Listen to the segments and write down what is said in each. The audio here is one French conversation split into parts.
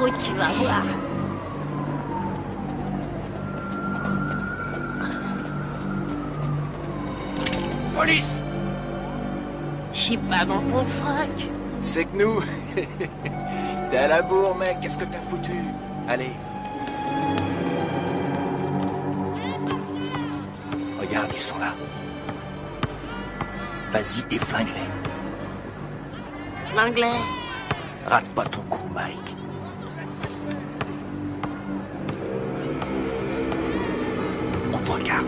croûte, tu vas voir. Police! Je suis pas dans ton frac. C'est que nous. T'es à la bourre, mec. Qu'est-ce que t'as foutu? Allez. Regarde, ils sont là. Vas-y et flingue-les. L'anglais. Rate pas ton coup, Mike. On te regarde.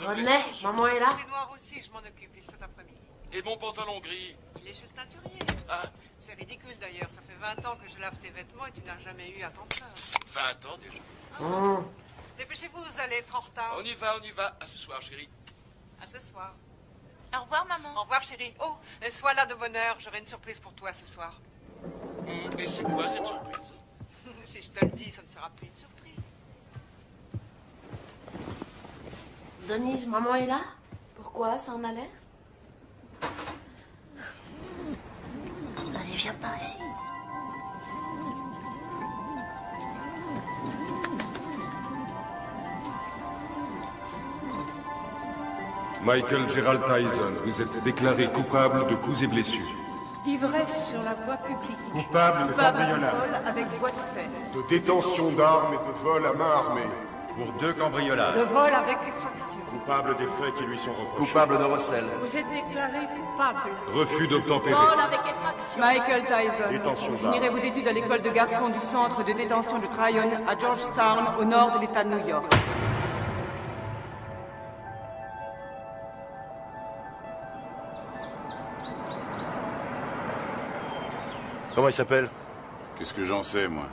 René, maman est là. Les noirs aussi, je m'en occupe, ils cet après-midi. Et mon pantalon gris? Il est chez le teinturier. Ah. C'est ridicule d'ailleurs, ça fait 20 ans que je lave tes vêtements et tu n'as jamais eu à t'en plaindre. 20 ans déjà. Oh. Dépêchez-vous, vous allez être en retard. On y va, on y va. À ce soir, chérie. À ce soir. Au revoir, maman. Au revoir, chérie. Oh, sois là de bonne heure, j'aurai une surprise pour toi ce soir. Et c'est quoi cette surprise? Si je te le dis, ça ne sera plus une surprise. Denise, maman est là? Pourquoi? Ça en a l'air? Allez, viens pas ici. Michael Gerald Tyson, vous êtes déclaré coupable de coups et blessures. D'ivresse sur la voie publique. Coupable de cambriolage. Vol avec voie de fait. De détention d'armes et de vol à main armée. Pour 2 cambriolages. De vol avec effraction. Coupable des faits qui lui sont reprochés. Coupable de recel. Vous êtes déclaré coupable. Refus d'obtempérer. Vol avec effraction. Michael Tyson. Détention Vous finirez vos études à l'école de garçons du centre de détention de Tryon à Georgetown, au nord de l'État de New York. Comment il s'appelle? Qu'est-ce que j'en sais, moi?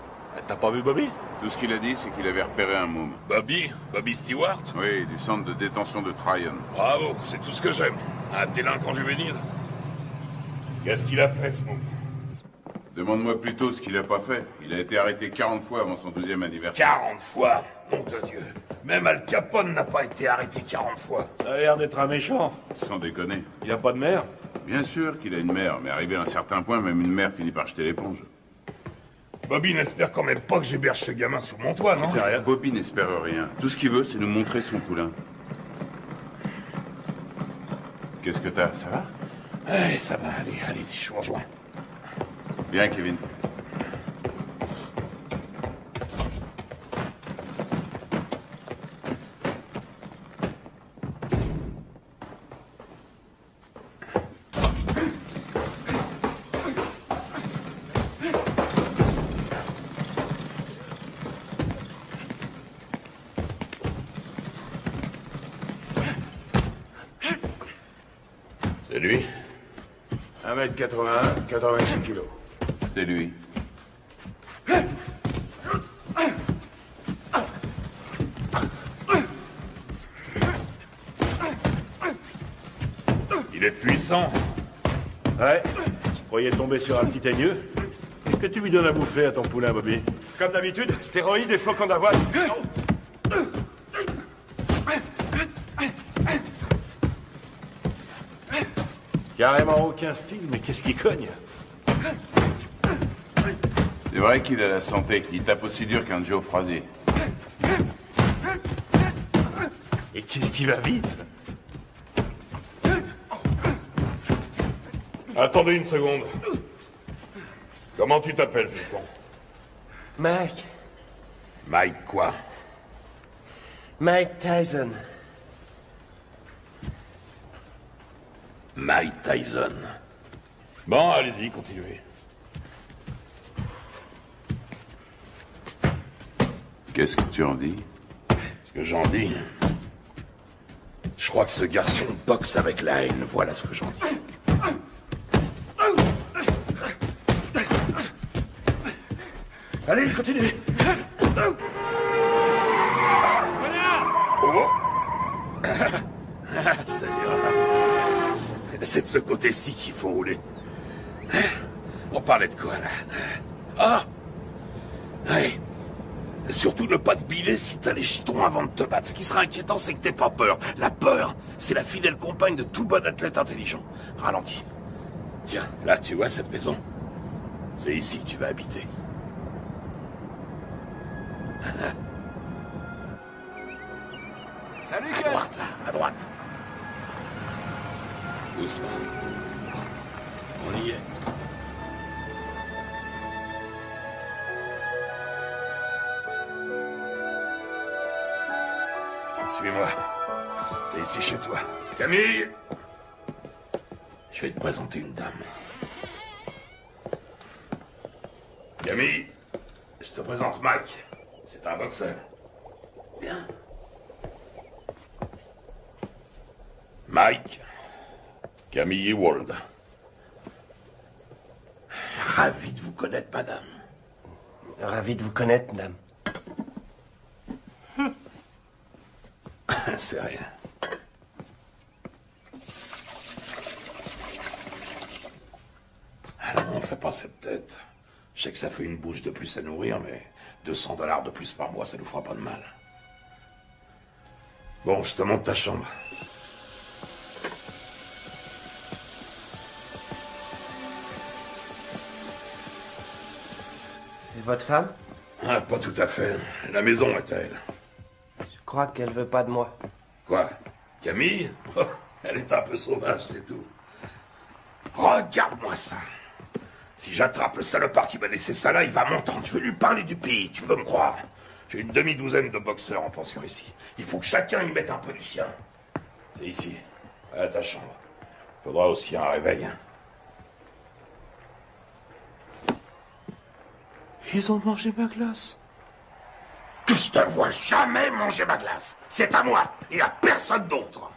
T'as pas vu Bobby? Tout ce qu'il a dit, c'est qu'il avait repéré un môme. Bobby? Bobby Stewart? Oui, du centre de détention de Tryon. Bravo, c'est tout ce que j'aime. Un délinquant juvénile. Qu'est-ce qu'il a fait, ce môme? Demande-moi plutôt ce qu'il a pas fait. Il a été arrêté 40 fois avant son 12e anniversaire. 40 fois? Nom de Dieu. Même Al Capone n'a pas été arrêté 40 fois. Ça a l'air d'être un méchant. Sans déconner. Il a pas de mère? Bien sûr qu'il a une mère, mais arrivé à un certain point, même une mère finit par jeter l'éponge. Bobby n'espère quand même pas que j'héberge ce gamin sous mon toit, non? C'est rien. Bobby n'espère rien. Tout ce qu'il veut, c'est nous montrer son poulain. Qu'est-ce que t'as? Ça va? Ça va, allez-y, je vous rejoins. Bien, Kevin. C'est lui? 1m81, 86 kilos. C'est lui. Il est puissant. Ouais, je croyais tomber sur un petit aigneux. Qu'est-ce que tu lui donnes à bouffer à ton poulain, Bobby? Comme d'habitude, stéroïdes et flocons d'avoine. Carrément aucun style, mais qu'est-ce qui cogne? C'est vrai qu'il a la santé. Il tape aussi dur qu'un Joe Frazier. Et qu'est-ce qui va vite? Attendez une seconde. Comment tu t'appelles, fiston? Mike. Mike quoi? Mike Tyson. Mike Tyson. Bon, allez-y, continuez. Qu'est-ce que tu en dis? Ce que j'en dis... Je crois que ce garçon boxe avec la haine, voilà ce que j'en dis. Allez, continue. Oh. Ça ira. C'est de ce côté-ci qu'il faut rouler. On parlait de quoi, là? Ah! Ouais. Surtout ne pas te biler si t'as les chitons avant de te battre. Ce qui sera inquiétant, c'est que t'aies pas peur. La peur, c'est la fidèle compagne de tout bon athlète intelligent. Ralentis. Tiens, là, tu vois cette maison? C'est ici que tu vas habiter. Salut, à droite, là, à droite. Doucement. On y est. Suis-moi. T'es ici chez toi. Camille! Je vais te présenter une dame. Camille, je te présente Mike. C'est un boxeur. Bien. Mike, Camille Ewald. Ravi de vous connaître, madame. Ravi de vous connaître, madame. C'est rien. Alors, on fait pas cette tête. Je sais que ça fait une bouche de plus à nourrir, mais $200 de plus par mois, ça nous fera pas de mal. Bon, je te montre ta chambre. C'est votre femme? Ah, pas tout à fait. La maison est à elle. Je crois qu'elle veut pas de moi. Quoi? Camille? Oh, elle est un peu sauvage, c'est tout. Regarde-moi ça. Si j'attrape le salopard qui m'a laissé ça là, il va m'entendre. Je vais lui parler du pays, tu peux me croire. J'ai une demi-douzaine de boxeurs en pension ici. Il faut que chacun y mette un peu du sien. C'est ici, à ta chambre. Faudra aussi un réveil. Hein. Ils ont mangé ma glace. Que je te vois jamais manger ma glace. C'est à moi et à personne d'autre.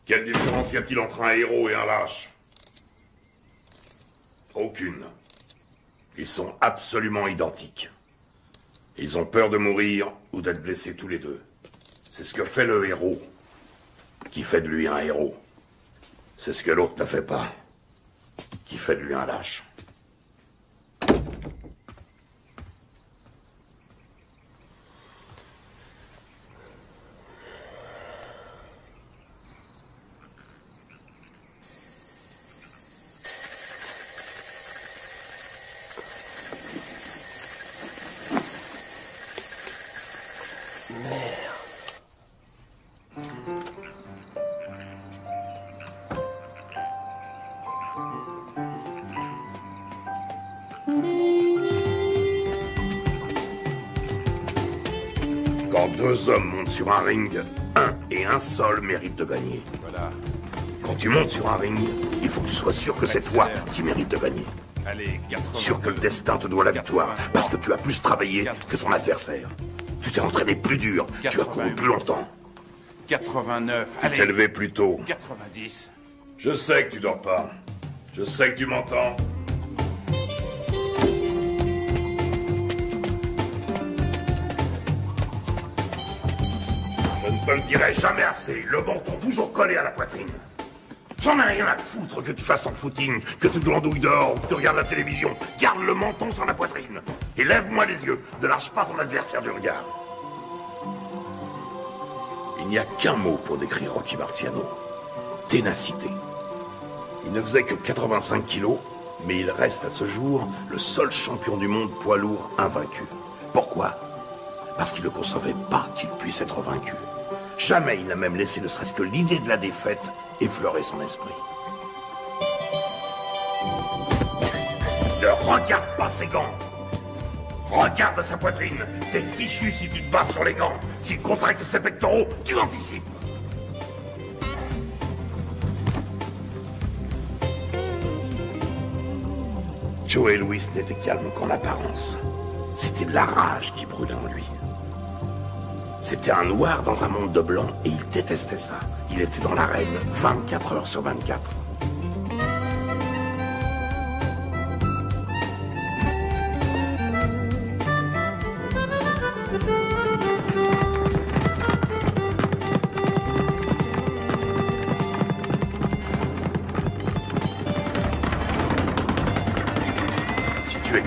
Quelle différence y a-t-il entre un héros et un lâche? Aucune. Ils sont absolument identiques. Ils ont peur de mourir ou d'être blessés tous les deux. C'est ce que fait le héros qui fait de lui un héros. C'est ce que l'autre ne fait pas, qui fait de lui un lâche. Quand deux hommes montent sur un ring, un et un seul mérite de gagner. Voilà. Quand tu montes sur un ring, il faut que tu sois sûr que c'est toi qui mérites de gagner. Allez, 82. Sûr que le destin te doit la victoire, parce que tu as plus travaillé que ton adversaire. Tu t'es entraîné plus dur, tu as couru plus longtemps. 89, Tu t'es levé plus tôt. 90. Je sais que tu dors pas. Je sais que tu m'entends. Je ne te le dirai jamais assez. Le menton toujours collé à la poitrine. J'en ai rien à foutre que tu fasses ton footing, que tu glandouilles dehors ou que tu regardes la télévision. Garde le menton sur la poitrine. Et lève-moi les yeux. Ne lâche pas ton adversaire du regard. Il n'y a qu'un mot pour décrire Rocky Marciano. Ténacité. Il ne faisait que 85 kilos, mais il reste à ce jour le seul champion du monde poids lourd invaincu. Pourquoi? Parce qu'il ne concevait pas qu'il puisse être vaincu. Jamais il n'a même laissé ne serait-ce que l'idée de la défaite effleurer son esprit. Ne regarde pas ses gants. Regarde sa poitrine. T'es fichu si tu te bases sur les gants. S'il contracte ses pectoraux, tu anticipes. Joey Louis n'était calme qu'en apparence. C'était de la rage qui brûlait en lui. C'était un noir dans un monde de blanc et il détestait ça. Il était dans l'arène 24 heures sur 24.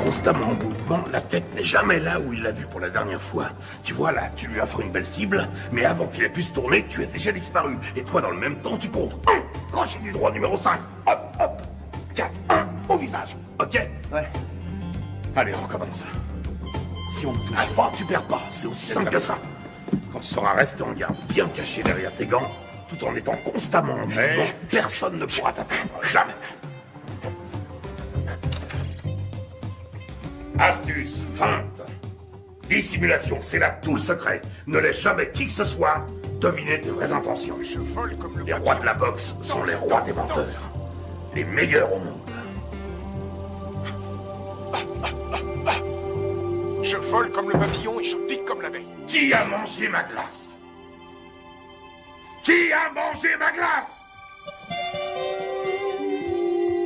Constamment en mouvement, la tête n'est jamais là où il l'a vue pour la dernière fois. Tu vois là, tu lui offres une belle cible, mais avant qu'il ait pu se tourner, tu es déjà disparu. Et toi, dans le même temps, tu comptes 1, crochet du droit numéro 5, hop, hop, 4, 1, au visage, ok? Ouais. Allez, on recommence. Si on ne touche pas, tu perds pas, c'est aussi simple que ça. Quand tu sauras rester en garde, bien caché derrière tes gants, tout en étant constamment en mouvement, personne ne pourra t'atteindre, jamais. Astuce, feinte, dissimulation, c'est là tout le secret. Ne laisse jamais qui que ce soit deviner tes vraies intentions. Les rois de la boxe sont les rois des menteurs. Les meilleurs au monde. Je vole comme le papillon et je pique comme l'abeille. Qui a mangé ma glace? Qui a mangé ma glace?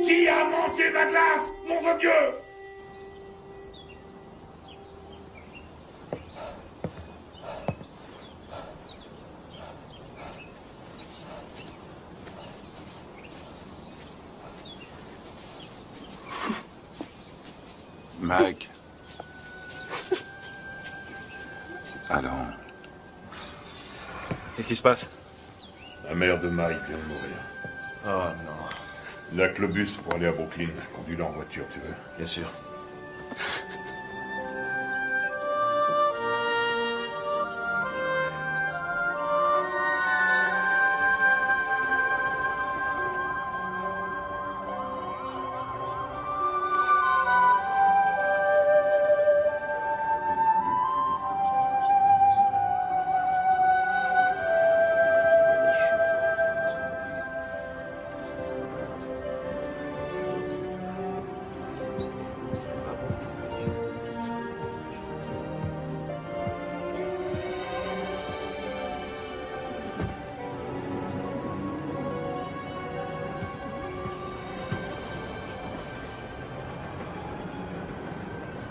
Qui a mangé ma glace, nom de Dieu? Mike. Alors. Qu'est-ce qui se passe? La mère de Mike vient de mourir. Oh non. Il a que le bus pour aller à Brooklyn. Conduis-le en voiture, tu veux? Bien sûr.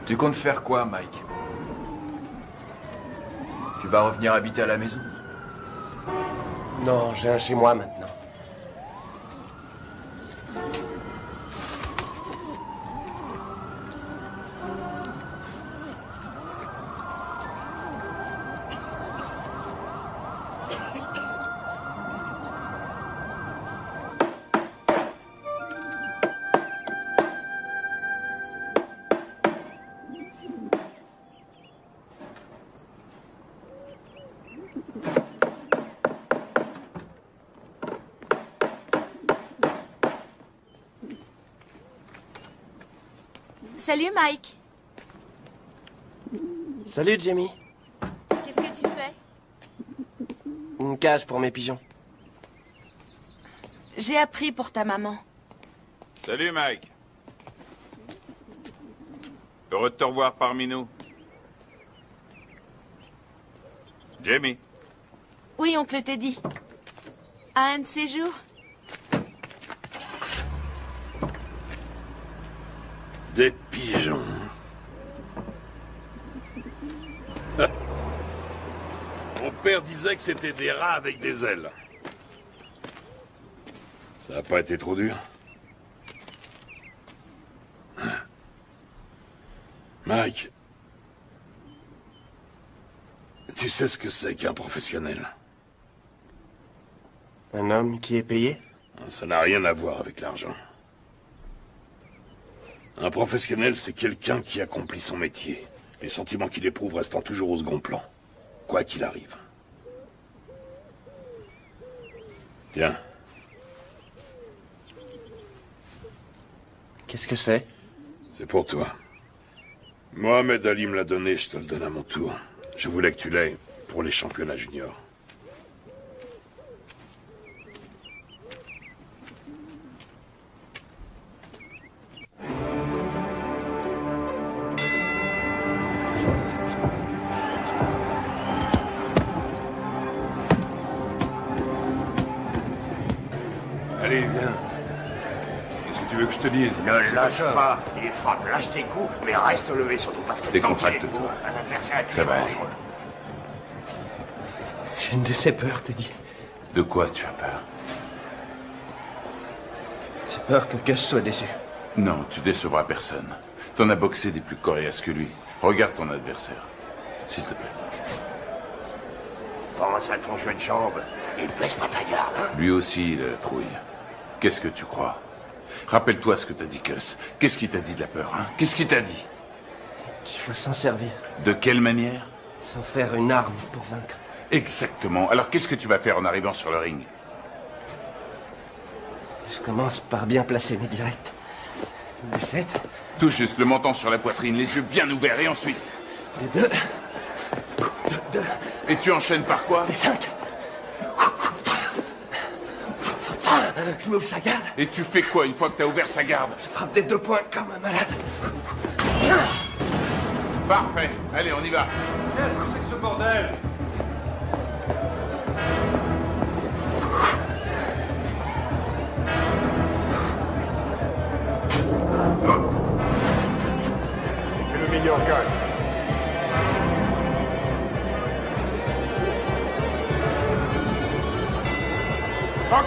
Tu comptes faire quoi, Mike? Tu vas revenir habiter à la maison? Non, j'ai un chez moi maintenant. Salut Mike. Salut Jamie. Qu'est-ce que tu fais? Une cage pour mes pigeons. J'ai appris pour ta maman. Salut Mike. Heureux de te revoir parmi nous. Jamie. Oui, oncle Teddy. À un de ces jours. Des pigeons. Mon père disait que c'était des rats avec des ailes. Ça a pas été trop dur? Mike, tu sais ce que c'est qu'un professionnel? Un homme qui est payé? Ça n'a rien à voir avec l'argent. Un professionnel, c'est quelqu'un qui accomplit son métier. Les sentiments qu'il éprouve restant toujours au second plan, quoi qu'il arrive. Tiens. Qu'est-ce que c'est? C'est pour toi. Mohamed Ali me l'a donné, je te le donne à mon tour. Je voulais que tu l'aies pour les championnats juniors. Allez, viens. Qu'est-ce que tu veux que je te dise? Ne lâche pas. Il frappe, lâche tes coups, mais reste levé surtout parce que Décontracte-toi. un adversaire Ça va aller. J'ai une de ces peurs, Teddy. De quoi tu as peur? J'ai peur que Gus soit déçu. Non, tu décevras personne. T'en as boxé des plus coriaces que lui. Regarde ton adversaire. S'il te plaît. Pense à ton jeu de jambes. Il blesse pas ta garde, hein? Lui aussi, il a la trouille. Qu'est-ce que tu crois? Rappelle-toi ce que t'as dit, Gus. Qu'est-ce qu'il t'a dit de la peur, hein? Qu'est-ce qu'il t'a dit? Qu'il faut s'en servir. De quelle manière? Sans faire une arme pour vaincre. Exactement. Alors qu'est-ce que tu vas faire en arrivant sur le ring? Je commence par bien placer mes directs. Des 7. Tout juste, le menton sur la poitrine, les yeux bien ouverts, et ensuite? Des 2. Et tu enchaînes par quoi? Des 5. Je m'ouvre sa garde. Et tu fais quoi une fois que t'as ouvert sa garde? Je frappe des 2 points comme un malade. Parfait. Allez, on y va. Qu'est-ce que c'est que ce bordel? Que le meilleur gagne. Fuck!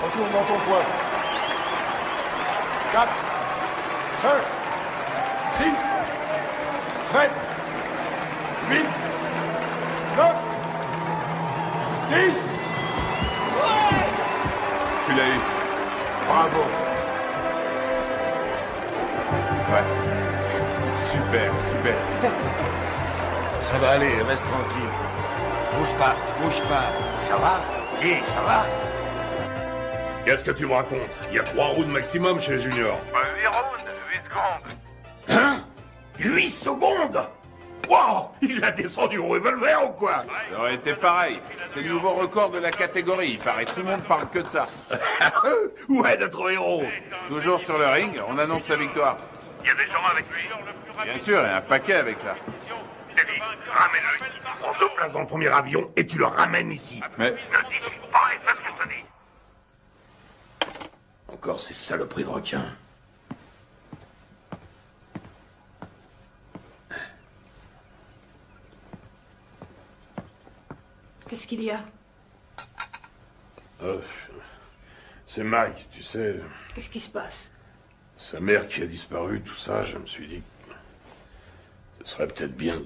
Retourne dans ton coin. 4, 5, 6, 7, 8, 9, 10. Tu l'as eu. Bravo. Ouais. Super, super. Ça va aller, reste tranquille. Bouge pas, bouge pas. Ça va? Dis, ça va? Qu'est-ce que tu me racontes? Il y a 3 rounds maximum chez les juniors. 8 rounds, 8 secondes. Hein? 8 secondes? Wow! Il a descendu au revolver ou quoi? Ça aurait été pareil. C'est le nouveau record de la catégorie. Il paraît tout le monde parle que de ça. Ouais, notre héros. Toujours sur le ring, on annonce sa victoire. Il y a des gens avec lui. Bien sûr, il y a un paquet avec ça. Teddy, ramène-le. Prends 2 places dans le premier avion et tu le ramènes ici. Mais Ne discute pas et fais ce que je te dis. Encore ces saloperies de requins. Qu'est-ce qu'il y a? C'est Mike, tu sais. Qu'est-ce qui se passe? Sa mère qui a disparu, tout ça, je me suis dit que ce serait peut-être bien.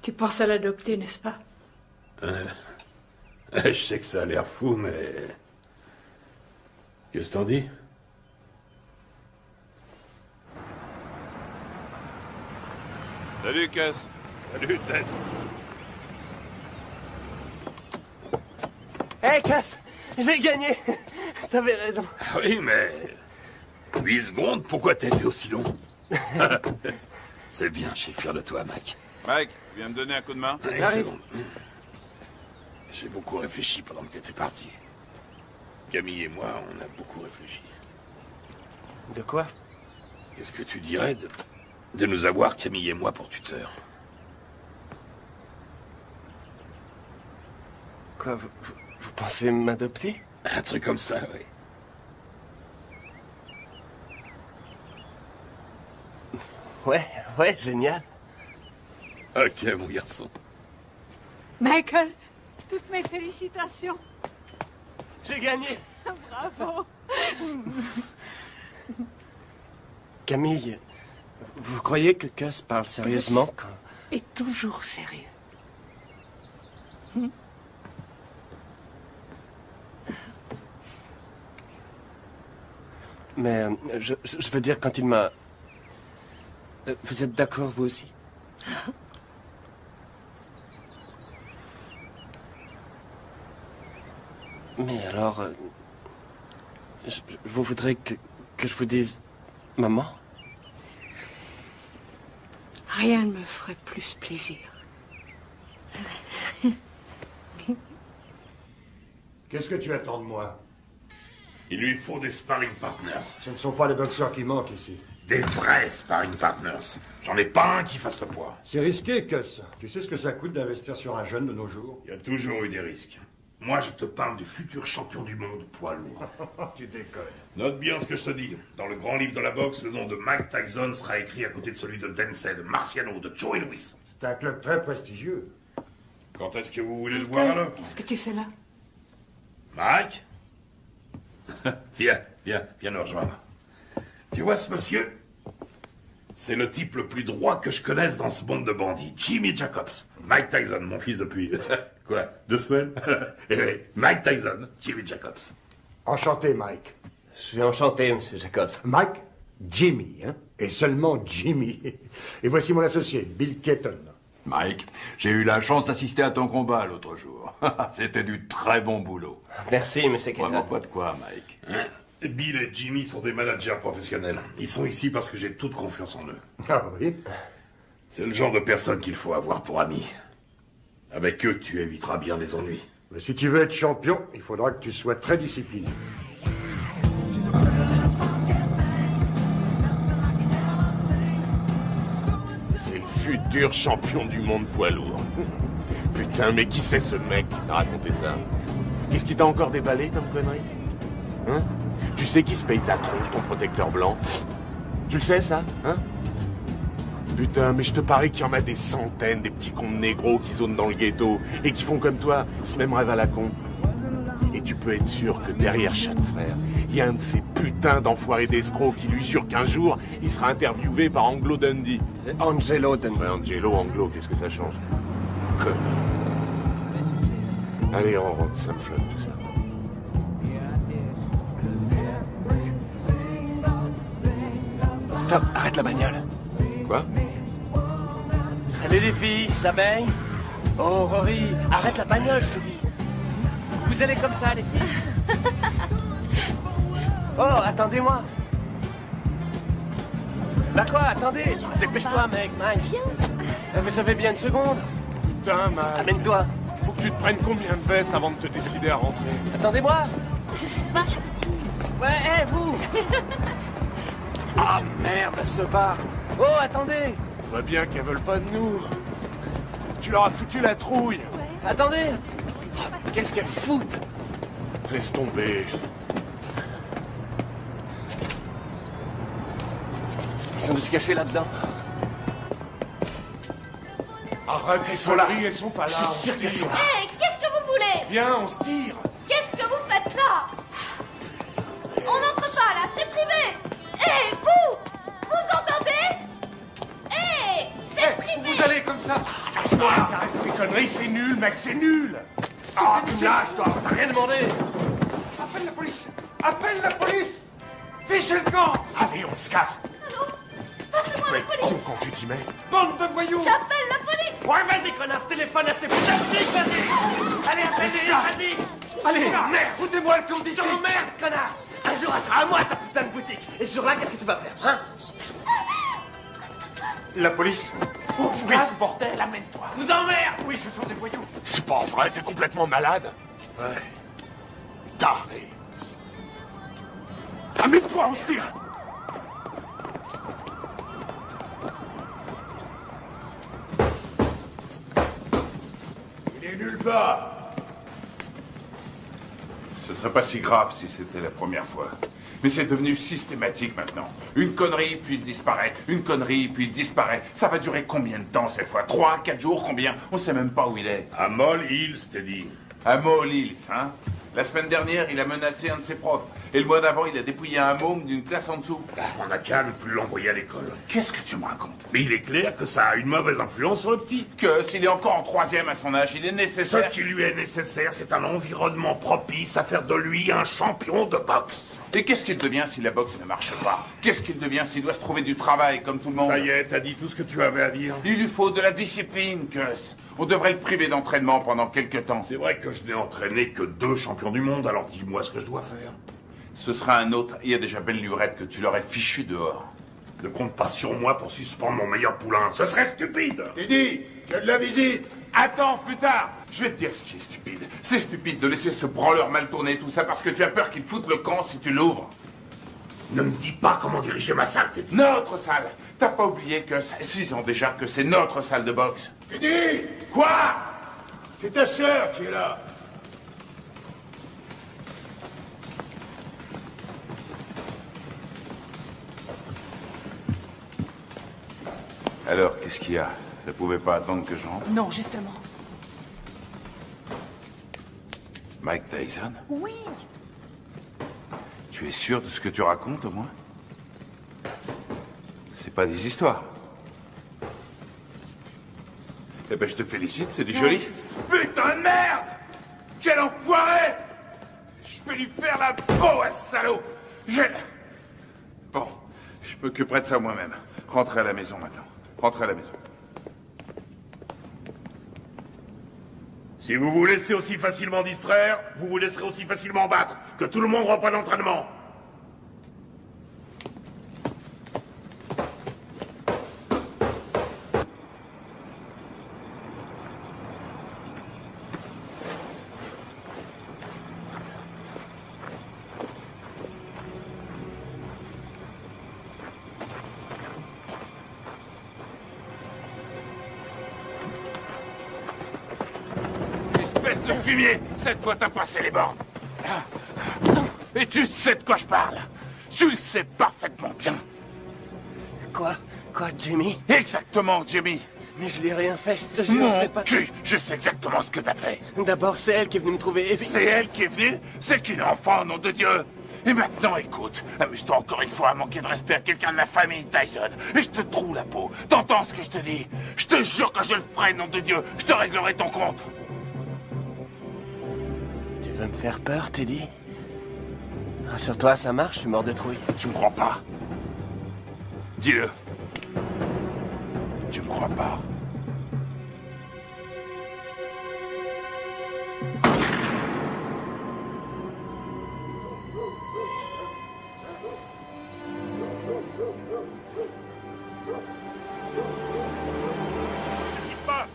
Tu penses à l'adopter, n'est-ce pas? Je sais que ça a l'air fou, mais... Qu'est-ce que t'en dis? salut, Cass. Salut, Ted. Hé, Cass! J'ai gagné! T'avais raison. Ah oui, mais... 8 secondes, pourquoi t'as été aussi long? C'est bien, je suis fier de toi, Mac. Mike, tu viens me donner un coup de main? Une seconde. J'ai beaucoup réfléchi pendant que t'étais parti. Camille et moi, on a beaucoup réfléchi. De quoi? Qu'est-ce que tu dirais de nous avoir, Camille et moi, pour tuteurs? Quoi, vous pensez m'adopter? Un truc comme ça, oui. Ouais, génial. Ok, mon garçon. Michael, toutes mes félicitations. J'ai gagné. Bravo. Camille, vous croyez que Gus parle sérieusement quand... Est toujours sérieux. Mais je veux dire, quand il m'a... Vous êtes d'accord, vous aussi? Mais alors... vous voudrez que je vous dise... Maman? Rien ne me ferait plus plaisir. Qu'est-ce que tu attends de moi? Il lui faut des sparring partners. Ce ne sont pas les boxeurs qui manquent ici. Des vrais sparring partners. J'en ai pas un qui fasse le poids. C'est risqué, Gus. Tu sais ce que ça coûte d'investir sur un jeune de nos jours? Il y a toujours eu des risques. Moi, je te parle du futur champion du monde poids lourd. Tu déconnes. Note bien ce que je te dis. Dans le grand livre de la boxe, le nom de Mike Tyson sera écrit à côté de celui de Dempsey, de Marciano, de Joey Louis. C'est un club très prestigieux. Quand est-ce que vous voulez le voir, alors? Qu'est-ce que tu fais là? Mike? Viens nous rejoindre. Tu vois ce monsieur? C'est le type le plus droit que je connaisse dans ce monde de bandits. Jimmy Jacobs. Mike Tyson, mon fils depuis... Quoi, 2 semaines? Eh oui, Mike Tyson, Jimmy Jacobs. Enchanté, Mike. Je suis enchanté, Monsieur Jacobs. Mike, Jimmy, hein? Et seulement Jimmy. Et voici mon associé, Bill Keaton. Mike, j'ai eu la chance d'assister à ton combat l'autre jour. C'était du très bon boulot. Merci, Monsieur Keaton. Vraiment pas de quoi, Mike. Hein? Bill et Jimmy sont des managers professionnels. Ils sont ici parce que j'ai toute confiance en eux. Ah oui? C'est le genre de personne qu'il faut avoir pour amis. Avec eux, tu éviteras bien les ennuis. Mais si tu veux être champion, il faudra que tu sois très discipliné. C'est le futur champion du monde poids lourd. Putain, mais qui c'est ce mec qui t'a raconté ça? Qu'est-ce qui t'a encore déballé comme connerie? Hein? Tu sais qui se paye ta tronche, ton protecteur blanc? Tu le sais, ça? Hein? Putain, mais je te parie qu'il y en a des centaines, des petits cons de négros qui zonent dans le ghetto et qui font comme toi, ce même rêve à la con. Et tu peux être sûr que derrière chaque frère, il y a un de ces putains d'enfoirés d'escrocs qui lui jure qu'un jour, il sera interviewé par Anglo Dundee. C'est Angelo Dundee. Ouais, Angelo, Anglo, qu'est-ce que ça change? Connard. Allez, on rentre, ça me flotte tout ça. Stop, arrête la bagnole. Quoi? Salut les filles, ça baigne? Oh Rory, arrête la bagnole, je te dis. Vous allez comme ça, les filles? Oh, attendez-moi. Bah quoi, attendez, dépêche-toi, mec, Mike. Vous avez bien une seconde? Putain, man. Amène-toi. Faut que tu te prennes combien de vestes avant de te décider à rentrer? Attendez-moi. Je sais pas, je te dis. Ouais, hé, vous. Ah merde, ce bar. Oh, attendez. On voit bien qu'elles veulent pas de nous. Tu leur as foutu la trouille. Ouais. Attendez. Oh, qu'est-ce qu'elles foutent? Laisse tomber. Ils ont dû se cacher là-dedans. Arrête, elles sont là. Elles sont pas là. Je suis sûr qu'elles sont là. Hé, qu'est-ce que vous voulez? Viens, on se tire. Qu'est-ce que vous faites là? On n'entre pas là, c'est privé. Hé, vous entendez? Hé, c'est privé. Vous allez comme ça. Lâche-moi. Arrête ces conneries, c'est nul, mec, c'est nul. Ah, tu me lâches, toi. T'as rien demandé. Appelle la police. Appelle la police. Fichez le camp. Allez, on se casse. Allô? Passez-moi la police. Quand tu t'y mets. Bande de voyous. J'appelle la police. Ouais, vas-y, connasse, téléphone à ces putains de flics, vas-y. Allez, appelle-les, vas-y. Allez, merde, foutez-moi le camp d'ici. Merde, connard. Un jour, elle sera à moi, ta putain de boutique. Et ce jour-là, qu'est-ce que tu vas faire, hein? La police. On se casse, bordel, amène-toi. Vous emmerde. Oui, ce sont des voyous. C'est pas vrai, t'es complètement malade. Ouais. Taré. Amène-toi, on se tire. Il est nulle part. Ce serait pas si grave si c'était la première fois. Mais c'est devenu systématique maintenant. Une connerie, puis il disparaît. Une connerie, puis il disparaît. Ça va durer combien de temps cette fois? 3, 4 jours, combien? On sait même pas où il est. À Moll Hills, t'es dit. À Moll Hills, hein? La semaine dernière, il a menacé un de ses profs. Et le mois d'avant, il a dépouillé un môme d'une classe en dessous. On n'a qu'à ne plus l'envoyer à l'école. Qu'est-ce que tu me racontes? Mais il est clair que ça a une mauvaise influence sur le petit. Que s'il est encore en 3e à son âge, il est nécessaire... Ce qui lui est nécessaire, c'est un environnement propice à faire de lui un champion de boxe. Et qu'est-ce qu'il devient si la boxe ne marche pas? Qu'est-ce qu'il devient s'il doit se trouver du travail comme tout le monde? Ça y est, t'as dit tout ce que tu avais à dire. Il lui faut de la discipline, Gus. On devrait le priver d'entraînement pendant quelque temps. C'est vrai que je n'ai entraîné que 2 champions du monde, alors dis-moi ce que je dois faire. Ce sera un autre. Il y a déjà belle lurette que tu l'aurais fichu dehors. Ne compte pas sur moi pour suspendre mon meilleur poulain. Ce serait stupide. Teddy, tu as de la visite. Attends, plus tard. Je vais te dire ce qui est stupide. C'est stupide de laisser ce branleur mal tourner tout ça parce que tu as peur qu'il foute le camp si tu l'ouvres. Ne me dis pas comment diriger ma salle, Teddy. Notre salle. T'as pas oublié que ça fait 6 ans déjà que c'est notre salle de boxe. Teddy! Quoi? C'est ta sœur qui est là. Alors, qu'est-ce qu'il y a? Ça pouvait pas attendre que je rentre? Non, justement. Mike Tyson? Oui. Tu es sûr de ce que tu racontes, au moins? C'est pas des histoires. Eh ben, je te félicite, c'est du joli. Putain de merde! Quel enfoiré! Je vais lui faire la peau à ce salaud! Bon, je m'occuperai de ça moi-même. Rentrez à la maison maintenant. Rentrez à la maison. Si vous vous laissez aussi facilement distraire, vous vous laisserez aussi facilement battre. Que tout le monde reprenne l'entraînement. De fumier, cette fois t'as passé les bornes. Et tu sais de quoi je parle. Tu le sais parfaitement bien. Quoi, Jimmy? Exactement, Jimmy. Mais je lui ai rien fait, je te jure, Mon je l'ai pas... cul, je sais exactement ce que t'as fait. D'abord, c'est elle qui est venue me trouver. Et puis... C'est elle qui est venue? C'est qu'une enfant, nom de Dieu. Et maintenant, écoute, amuse-toi encore une fois à manquer de respect à quelqu'un de la famille Tyson. Et je te troue la peau. T'entends ce que je te dis? Je te jure que je le ferai, nom de Dieu. Je te réglerai ton compte. Tu veux me faire peur, Teddy? Rassure-toi, ça marche, je suis mort de trouille. Tu me crois pas? Dis-le. Tu me crois pas? Qu'est-ce qui se passe?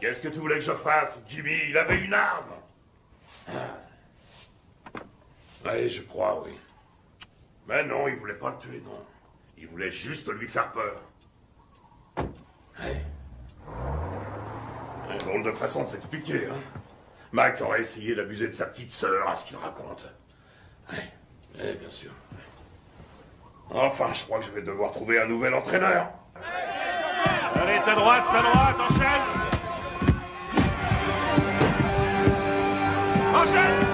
Qu'est-ce que tu voulais que je fasse, Jimmy? Il avait une arme. Oui, je crois, oui. Mais non, il voulait pas le tuer, non. Il voulait juste lui faire peur. Ouais. Un drôle de façon de s'expliquer, hein. Mike aurait essayé d'abuser de sa petite sœur, à ce qu'il raconte. Oui, bien sûr. Enfin, je crois que je vais devoir trouver un nouvel entraîneur. Allez, ta droite, enchaîne! Enchaîne!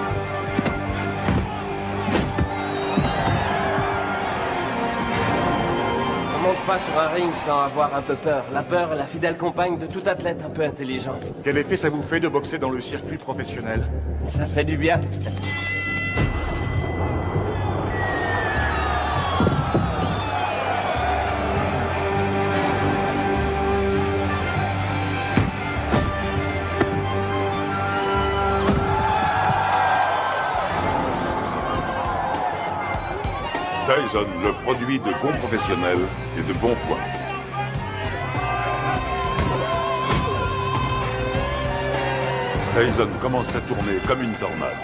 On monte pas sur un ring sans avoir un peu peur. La peur est la fidèle compagne de tout athlète un peu intelligent. Quel effet ça vous fait de boxer dans le circuit professionnel? Ça fait du bien. Tyson, le produit de bons professionnels et de bons points. Tyson commence à tourner comme une tornade.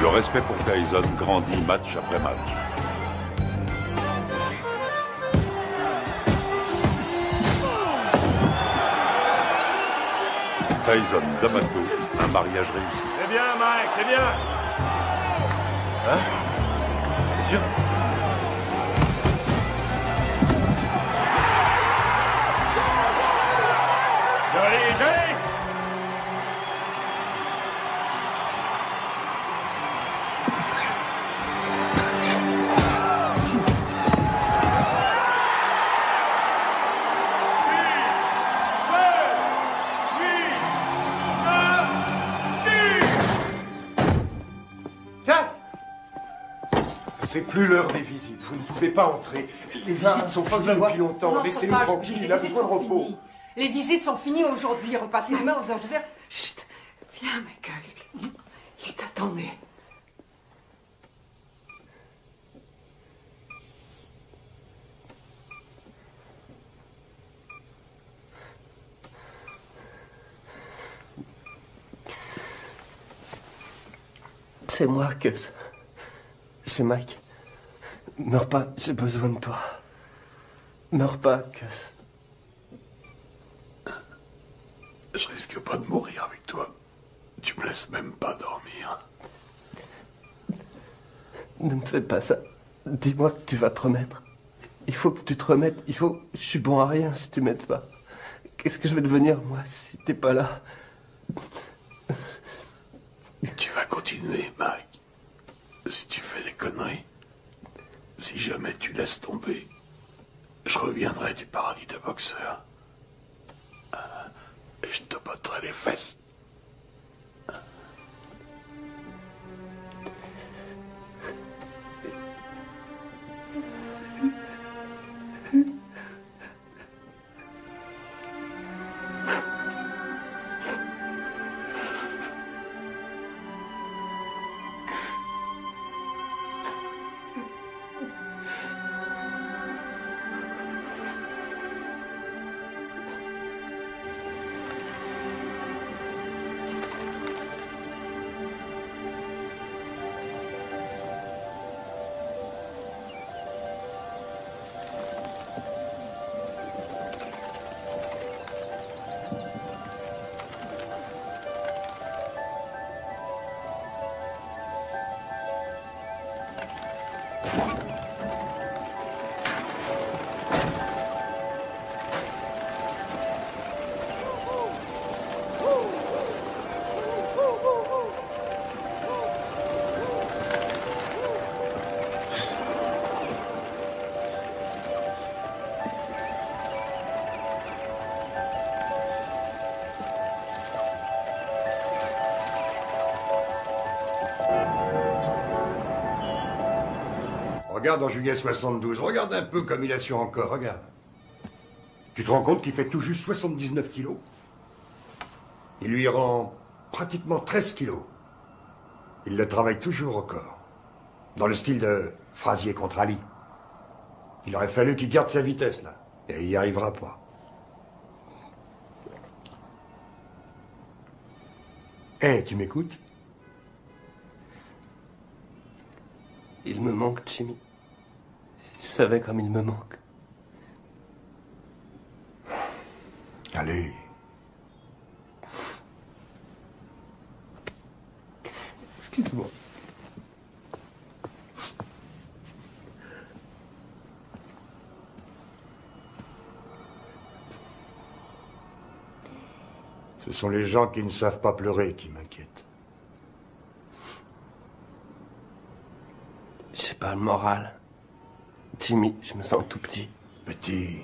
Le respect pour Tyson grandit match après match. Tyson, D'Amato, un mariage réussi. C'est bien, Mike, c'est bien. Hein? T'es sûr? Joli, joli. C'est plus l'heure des visites. Vous ne pouvez pas entrer. Les visites sont finies depuis longtemps. Laissez-nous tranquille. Il a besoin de repos. Les visites sont finies aujourd'hui. Repassez demain aux heures ouvertes. Chut. Viens, Michael. Il t'attendait. C'est moi, Gus. C'est Mike. Meurs pas, j'ai besoin de toi. Meurs pas, Gus. Je risque pas de mourir avec toi. Tu me laisses même pas dormir. Ne me fais pas ça. Dis-moi que tu vas te remettre. Il faut que tu te remettes. Je suis bon à rien si tu m'aides pas. Qu'est-ce que je vais devenir, moi, si t'es pas là? Tu vas continuer, Mike. Si tu fais des conneries, si jamais tu laisses tomber, je reviendrai du paradis de boxeur. Et je te botterai les fesses. Regarde en juillet 72, regarde un peu comme il a su encore, regarde. Tu te rends compte qu'il fait tout juste 79 kilos? Il lui rend pratiquement 13 kilos. Il le travaille toujours au corps. Dans le style de Frazier contre Ali. Il aurait fallu qu'il garde sa vitesse, là. Et il n'y arrivera pas. Hé, tu m'écoutes? Il me manque, Jimmy. Si tu savais comme il me manque. Allez. Excuse-moi. Ce sont les gens qui ne savent pas pleurer qui m'inquiètent. J'ai pas le moral. Jimmy, je me sens tout petit. Petit.